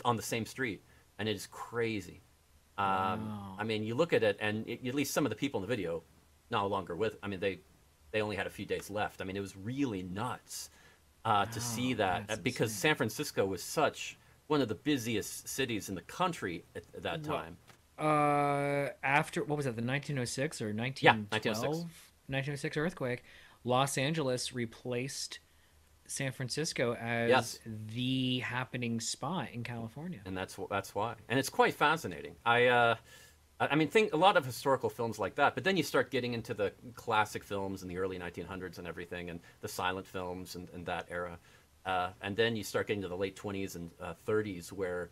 on the same street, and it is crazy. Wow. I mean, you look at it, and at least some of the people in the video, no longer with. I mean, they only had a few days left. I mean, it was really nuts to see that that's because insane. San Francisco was such one of the busiest cities in the country at that time. After what was that? The 1906 or Yeah, 1912? 1906 earthquake. Los Angeles replaced San Francisco as Yes. the happening spot in California. And that's why, and it's quite fascinating. I mean, think a lot of historical films like that, but then you start getting into the classic films in the early 1900s and everything, and the silent films and that era, and then you start getting to the late 20s and 30s where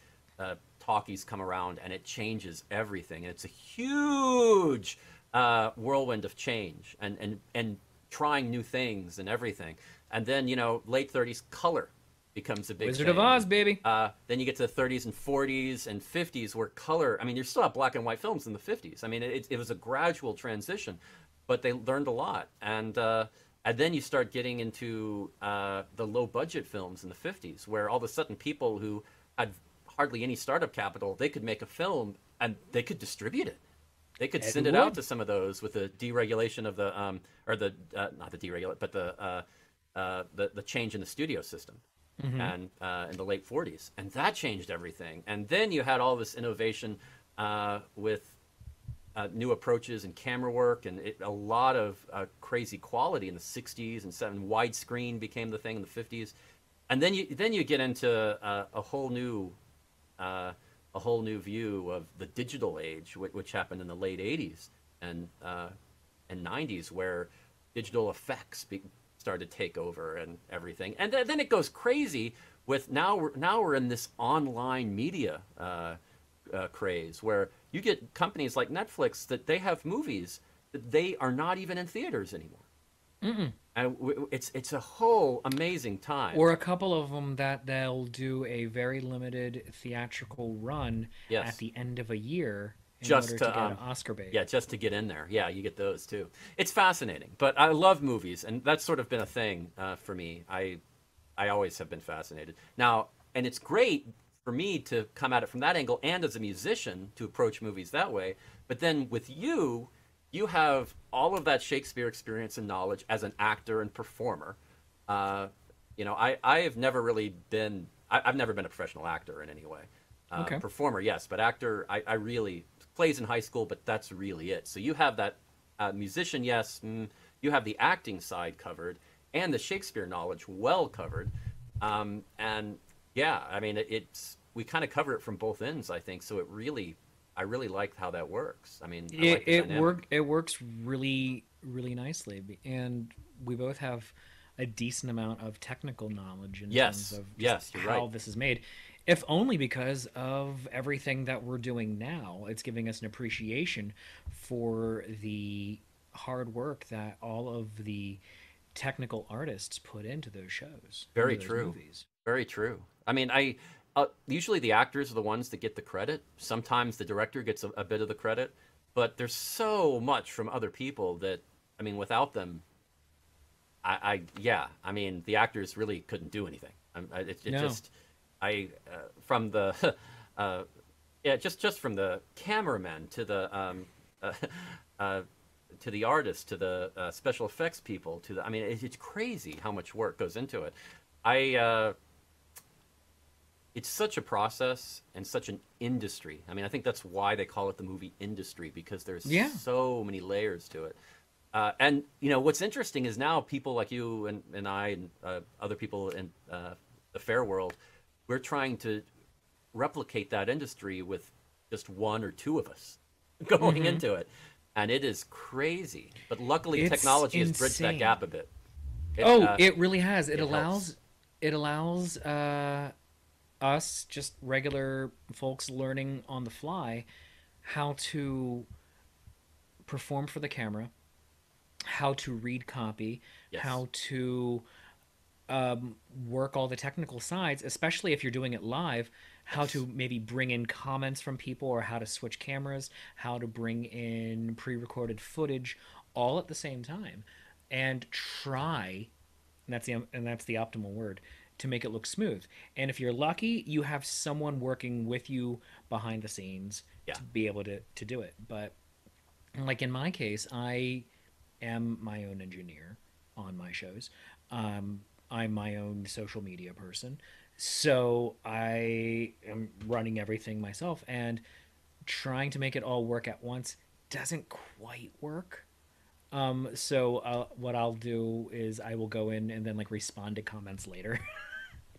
talkies come around and it changes everything, and it's a huge whirlwind of change and trying new things and everything. And then, late 30s, color becomes a big Wizard thing. of Oz, baby. Then you get to the 30s and 40s and 50s where color, I mean, you still have black and white films in the 50s. I mean, it was a gradual transition, but they learned a lot. And then you start getting into the low budget films in the 50s where all of a sudden people who had hardly any startup capital, they could make a film and they could distribute it. They could send it out to some of those with the deregulation of the not the deregulate, but the change in the studio system, and in the late 40s, and that changed everything. And then you had all this innovation with new approaches and camera work, and a lot of crazy quality in the 60s and 70s. Widescreen became the thing in the 50s, and then you get into a whole new view of the digital age, which happened in the late 80s and 90s, where digital effects started to take over and everything. And then it goes crazy with now we're in this online media craze where you get companies like Netflix that they have movies that they are not even in theaters anymore. And it's a whole amazing time. Or a couple of them that they'll do a very limited theatrical run Yes. at the end of a year in Just order to to, get an Oscar bait. Yeah, just to get in there. Yeah, you get those too. It's fascinating, but I love movies, and that's sort of been a thing for me. I I always have been fascinated. Now, and it's great for me to come at it from that angle, and as a musician to approach movies that way. But then with you, you have all of that Shakespeare experience and knowledge as an actor and performer. You know, I have never really been. I've never been a professional actor in any way. Okay. Performer, yes, but actor, I really plays in high school, but that's really it. So you have that musician, yes. You have the acting side covered, and the Shakespeare knowledge well covered. And yeah, I mean, it's we kind of cover it from both ends, I think. So I really like how that works. I mean, I like the dynamic. It works really Mm-hmm. and we both have a decent amount of technical knowledge in Yes, terms of yes, just you're how right. this is made, if only because of everything that we're doing now. It's giving us an appreciation for the hard work that all of the technical artists put into those shows, into Very those true. movies. Very true. I mean, I usually the actors are the ones that get the credit. Sometimes the director gets a bit of the credit, but there's so much from other people that I mean, without them, yeah. I mean, the actors really couldn't do anything. It No. just from the uh, yeah, just from the cameramen uh, uh, to the artists to the special effects people to the I mean, it's crazy how much work goes into it. I It's such a process and such an industry. I mean, I think that's why they call it the movie industry because there's Yeah. so many layers to it. And you know what's interesting is now people like you and I and other people in the fair world, we're trying to replicate that industry with just one or two of us going into it, and it is crazy. But luckily, It's technology has bridged that insane. gap a bit. Oh, it really has. It helps. It allows us, just regular folks learning on the fly, how to perform for the camera, how to read copy, Yes. how to work all the technical sides, especially if you're doing it live, how to maybe bring in comments from people or how to switch cameras, how to bring in pre-recorded footage all at the same time and try, and that's the optimal word, to make it look smooth. And if you're lucky, you have someone working with you behind the scenes Yeah. to be able to do it. But like in my case, I am my own engineer on my shows. I'm my own social media person. So I am running everything myself, and trying to make it all work at once doesn't quite work. So what I'll do is I will go in and then like respond to comments later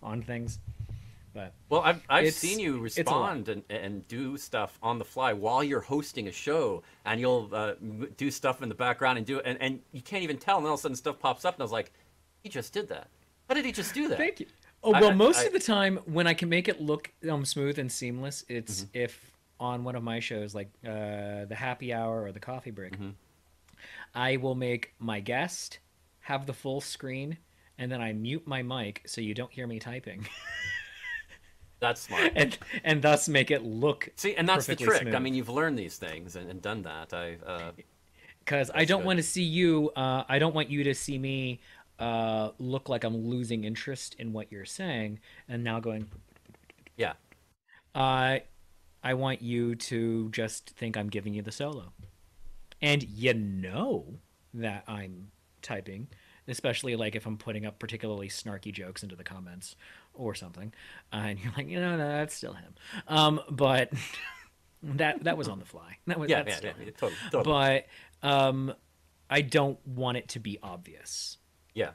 on things. But Well, I've it's seen you it's a lot. respond and do stuff on the fly while you're hosting a show, and you'll do stuff in the background and do it, and you can't even tell, and all of a sudden stuff pops up, and I was like, he just did that. How did he just do that? Thank you. Oh well, most I of the time when I can make it look smooth and seamless, it's Mhm, if on one of my shows like the happy hour or the coffee break, mhm. I will make my guest have the full screen, and then I mute my mic so you don't hear me typing, That's smart. and thus make it look See, and that's the perfectly trick. I smooth. mean, you've learned these things and done that. Because I That's don't good. want to see you. I don't want you to see me look like I'm losing interest in what you're saying, and now going. Yeah, Uh, I want you to just think I'm giving you the solo, and you know that I'm typing, especially like if I'm putting up particularly snarky jokes into the comments or something, and you're like, no, that's still him. But that was on the fly. yeah, That's yeah, yeah, still yeah, him. totally, totally. But um, I don't want it to be obvious. Yeah,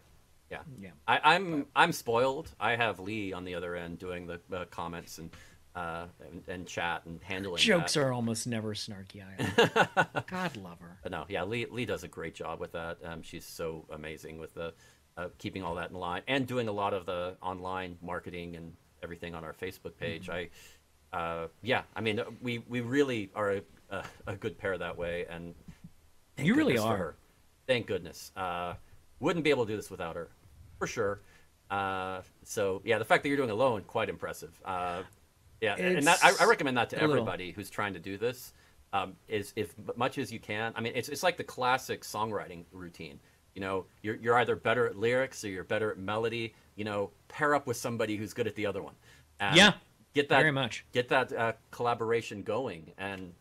yeah. Yeah, I'm but I'm spoiled. I have Lee on the other end doing the comments and chat and handling that. jokes are almost never snarky either. God love her. But no, yeah, Lee does a great job with that. She's so amazing with the keeping all that in line and doing a lot of the online marketing and everything on our Facebook page. Yeah, I mean, we really are a good pair that way, and thank You really goodness for are. her. Thank goodness. Wouldn't be able to do this without her, for sure. So yeah, the fact that you're doing alone, quite impressive. Yeah, and that I It's recommend that to a little. everybody who's trying to do this. Is if much as you can. I mean, it's like the classic songwriting routine. You know, you're either better at lyrics or you're better at melody. You know, pair up with somebody who's good at the other one. And Yeah, get that very much. Get that collaboration going, and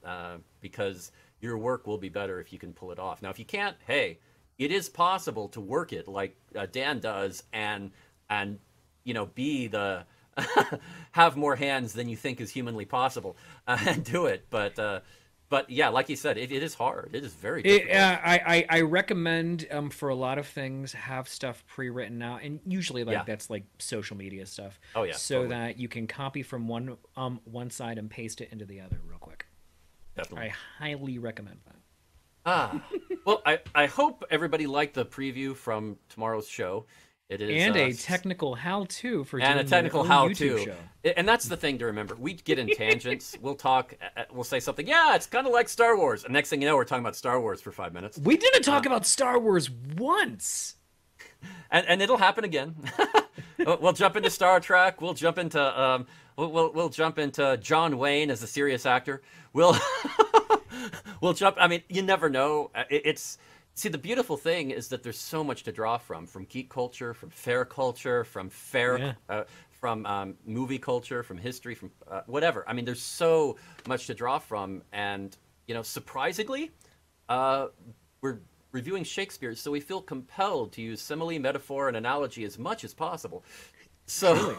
because your work will be better if you can pull it off. Now, if you can't, hey, it is possible to work it like Dan does, and you know, be the have more hands than you think is humanly possible, and do it. But yeah, like you said, it is hard. It is very difficult. I recommend for a lot of things have stuff pre-written out, and usually that's like social media stuff. Oh yeah, so totally. that you can copy from one side and paste it into the other real quick. Definitely. I highly recommend that. Well, I hope everybody liked the preview from tomorrow's show. It is And a technical how-to for doing and a technical your own how-to. YouTube show. And that's the thing to remember. We get in tangents. We'll talk. We'll say something. Yeah, it's kind of like Star Wars. And next thing you know, we're talking about Star Wars for 5 minutes. We didn't talk about Star Wars once. And it'll happen again. We'll jump into Star Trek. We'll jump into we'll jump into John Wayne as a serious actor. We'll jump. I mean, you never know. See, the beautiful thing is that there's so much to draw from geek culture, from fair culture, from movie culture, from history, from whatever. I mean, there's so much to draw from, and you know, surprisingly, we're reviewing Shakespeare, so we feel compelled to use simile, metaphor, and analogy as much as possible. So, really?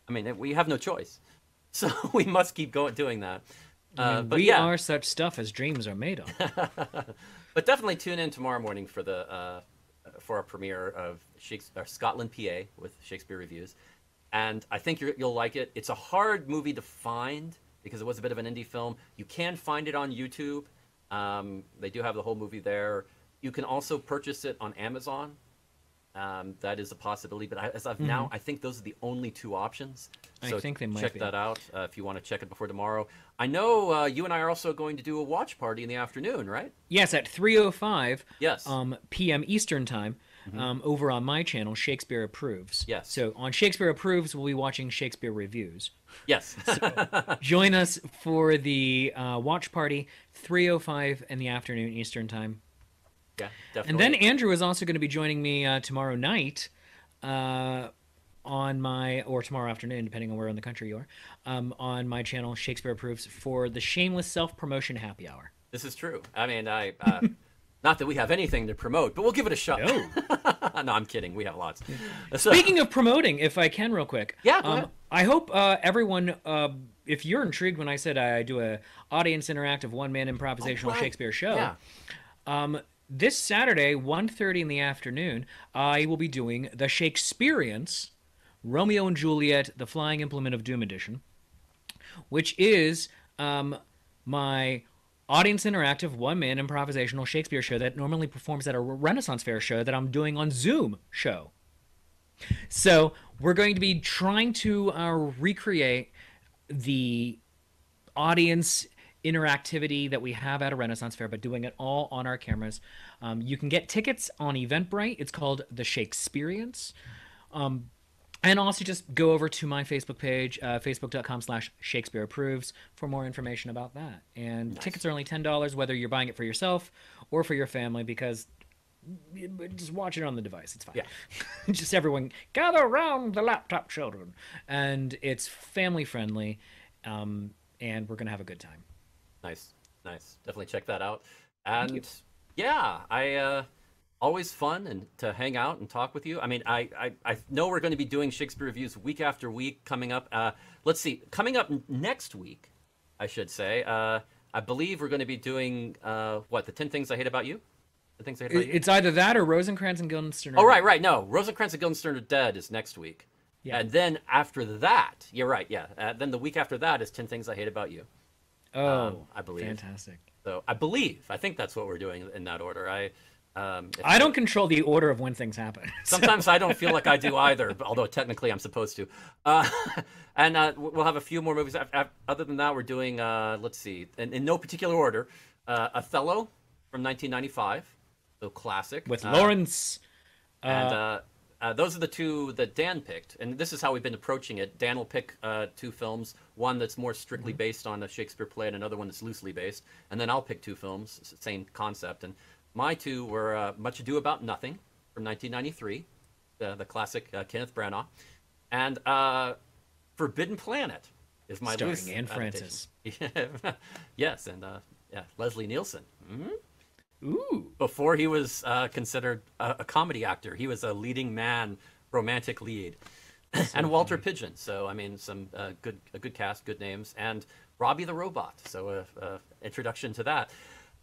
I mean, we have no choice, so we must keep doing that. But we yeah. are such stuff as dreams are made of. But definitely tune in tomorrow morning for our premiere of Scotland, PA, with Shakespeare Reviews, and I think you'll like it. It's a hard movie to find because it was a bit of an indie film. You can find it on YouTube. They do have the whole movie there. You can also purchase it on Amazon. That is a possibility, but as of now, I think those are the only two options. So I think they might check be. that out if you want to check it before tomorrow. I know you and I are also going to do a watch party in the afternoon, right? Yes, at 3:05 Yes. p.m. Eastern time, over on my channel, Shakespeare Approves. Yes. So on Shakespeare Approves, we'll be watching Shakespeare Reviews. Yes. Join us for the watch party, 3:05 in the afternoon Eastern time. Yeah, definitely. And then Andrew is also going to be joining me tomorrow night or tomorrow afternoon, depending on where in the country you are, on my channel, Shakespeare Approves, for the Shameless Self-Promotion Happy Hour. This is true. I mean, not that we have anything to promote, but we'll give it a shot. No. No, I'm kidding. We have lots. Speaking of promoting, if I can real quick. Yeah, go ahead. I hope everyone, if you're intrigued when I said I do a audience interactive one-man improvisational Shakespeare show, this Saturday, 1:30 in the afternoon, I will be doing the Shakespeareans, Romeo and Juliet, The Flying Implement of Doom edition, which is my audience interactive one-man improvisational Shakespeare show that normally performs at a Renaissance Fair show that I'm doing on Zoom show. So we're going to be trying to recreate the audience interactivity that we have at a Renaissance Fair, but doing it all on our cameras. You can get tickets on Eventbrite. It's called The Shakespeareans. And also just go over to my Facebook page, facebook.com/Shakespeare Approves, for more information about that. And tickets are only $10, whether you're buying it for yourself or for your family, because just watch it on the device. It's fine. Yeah. Just everyone gather around the laptop children. And it's family friendly. And we're going to have a good time. Nice. Definitely check that out. And yeah, always fun and to hang out and talk with you. I mean, I know we're going to be doing Shakespeare Reviews week after week coming up. Let's see, coming up next week, I should say. I believe we're going to be doing the 10 Things I Hate About You. The Things I Hate About You. It's either that or Rosencrantz and Guildenstern. Oh, right. No, Rosencrantz and Guildenstern are Dead is next week. Yeah. And then after that, you're right. Yeah. Then the week after that is 10 Things I Hate About You. Oh, I believe. Fantastic. So I think that's what we're doing in that order. I don't control the order of when things happen. Sometimes I don't feel like I do either, although technically I'm supposed to. And we'll have a few more movies. Other than that, we're doing, let's see, in no particular order, Othello from 1995, so classic. With Lawrence. And those are the two that Dan picked. And this is how we've been approaching it. Dan will pick two films, one that's more strictly based on a Shakespeare play and another one that's loosely based. And then I'll pick two films, same concept. And my two were Much Ado About Nothing from 1993, the classic Kenneth Branagh, and Forbidden Planet is my Starring loose Anne adaptation. Francis. Yes, and yeah, Leslie Nielsen. Ooh. Before he was considered a comedy actor, he was a leading man, romantic lead, and Walter Pidgeon. So I mean, a good cast, good names, and Robbie the Robot. So introduction to that.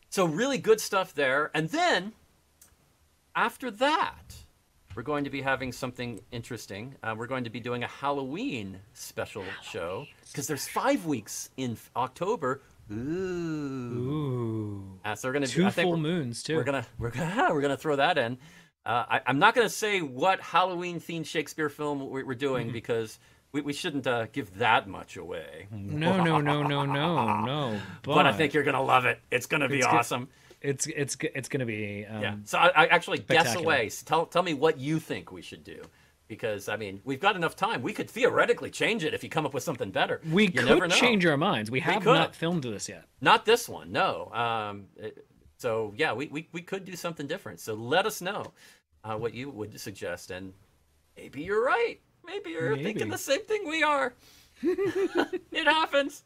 So really good stuff there. And then after that, we're going to be having something interesting. We're going to be doing a Halloween special show because there's 5 weeks in October. Ooh. So we're gonna Two full moons too. We're gonna throw that in. I'm not gonna say what Halloween themed Shakespeare film we're doing because we shouldn't give that much away. No. But I think you're gonna love it. It's gonna be awesome. It's gonna be yeah. So I actually guess spectacular. away. So tell me what you think we should do. Because, I mean, we've got enough time. We could theoretically change it if you come up with something better. We You never could know. change our minds. We have not filmed this yet. Not this one, no. So, yeah, we could do something different. So let us know what you would suggest. And maybe you're right. Maybe you're thinking the same thing we are. It happens.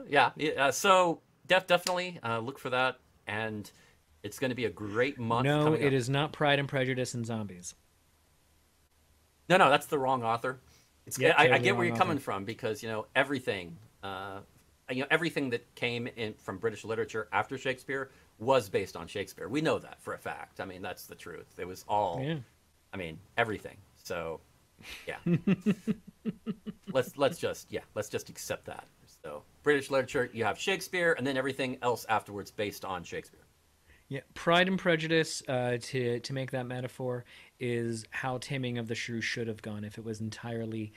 Yeah. So definitely look for that. And it's going to be a great month. No, coming it up. is not Pride and Prejudice and Zombies. No, that's the wrong author. Yeah, I totally get where wrong you're coming author. from because everything, everything that came in from British literature after Shakespeare was based on Shakespeare. We know that for a fact. I mean, that's the truth. It was all, I mean, everything. So, yeah, let's just accept that. So, British literature, you have Shakespeare, and then everything else afterwards based on Shakespeare. Yeah, Pride and Prejudice, to make that metaphor, is how Taming of the Shrew should have gone if it was entirely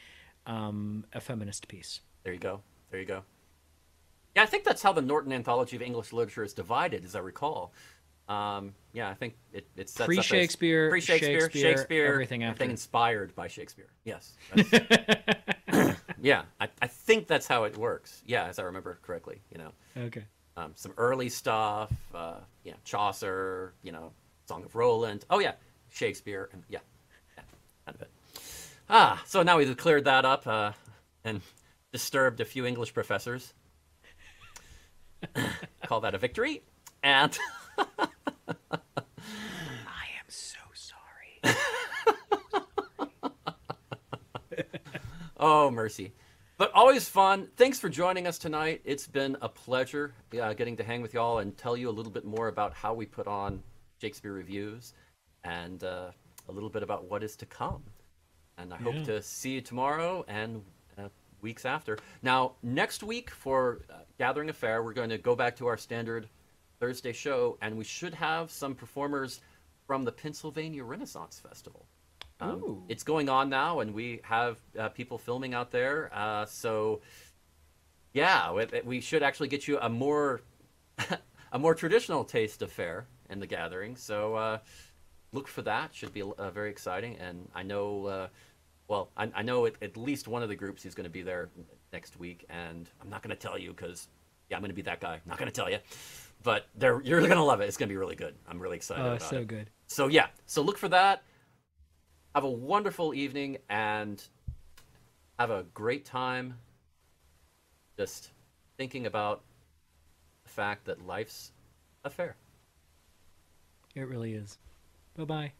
a feminist piece. There you go. Yeah, I think that's how the Norton Anthology of English Literature is divided, as I recall. Yeah, I think it sets Pre-Shakespeare, up as Shakespeare, everything after. inspired by Shakespeare. Yes. Yeah, I think that's how it works. Yeah, as I remember correctly. Okay. Some early stuff, Chaucer, Song of Roland. Oh yeah, Shakespeare, and yeah, kind of it. So now we've cleared that up and disturbed a few English professors. Call that a victory. And I am so sorry. oh, mercy. But always fun. Thanks for joining us tonight. It's been a pleasure getting to hang with y'all and tell you a little bit more about how we put on Shakespeare Reviews and a little bit about what is to come. And I hope to see you tomorrow and weeks after. Now, next week for Gathering Affair, we're going to go back to our standard Thursday show, and we should have some performers from the Pennsylvania Renaissance Festival. It's going on now, and we have people filming out there. So, yeah, we should actually get you a more a more traditional taste of fair in the gathering. So, look for that. Should be very exciting. And I know, I know at least one of the groups who's going to be there next week. And I'm not going to tell you because, I'm going to be that guy. Not going to tell you, but you're going to love it. It's going to be really good. I'm really excited about it. Oh, so good. So yeah, so look for that. Have a wonderful evening and have a great time just thinking about the fact that life's a fair. It really is. Bye-bye.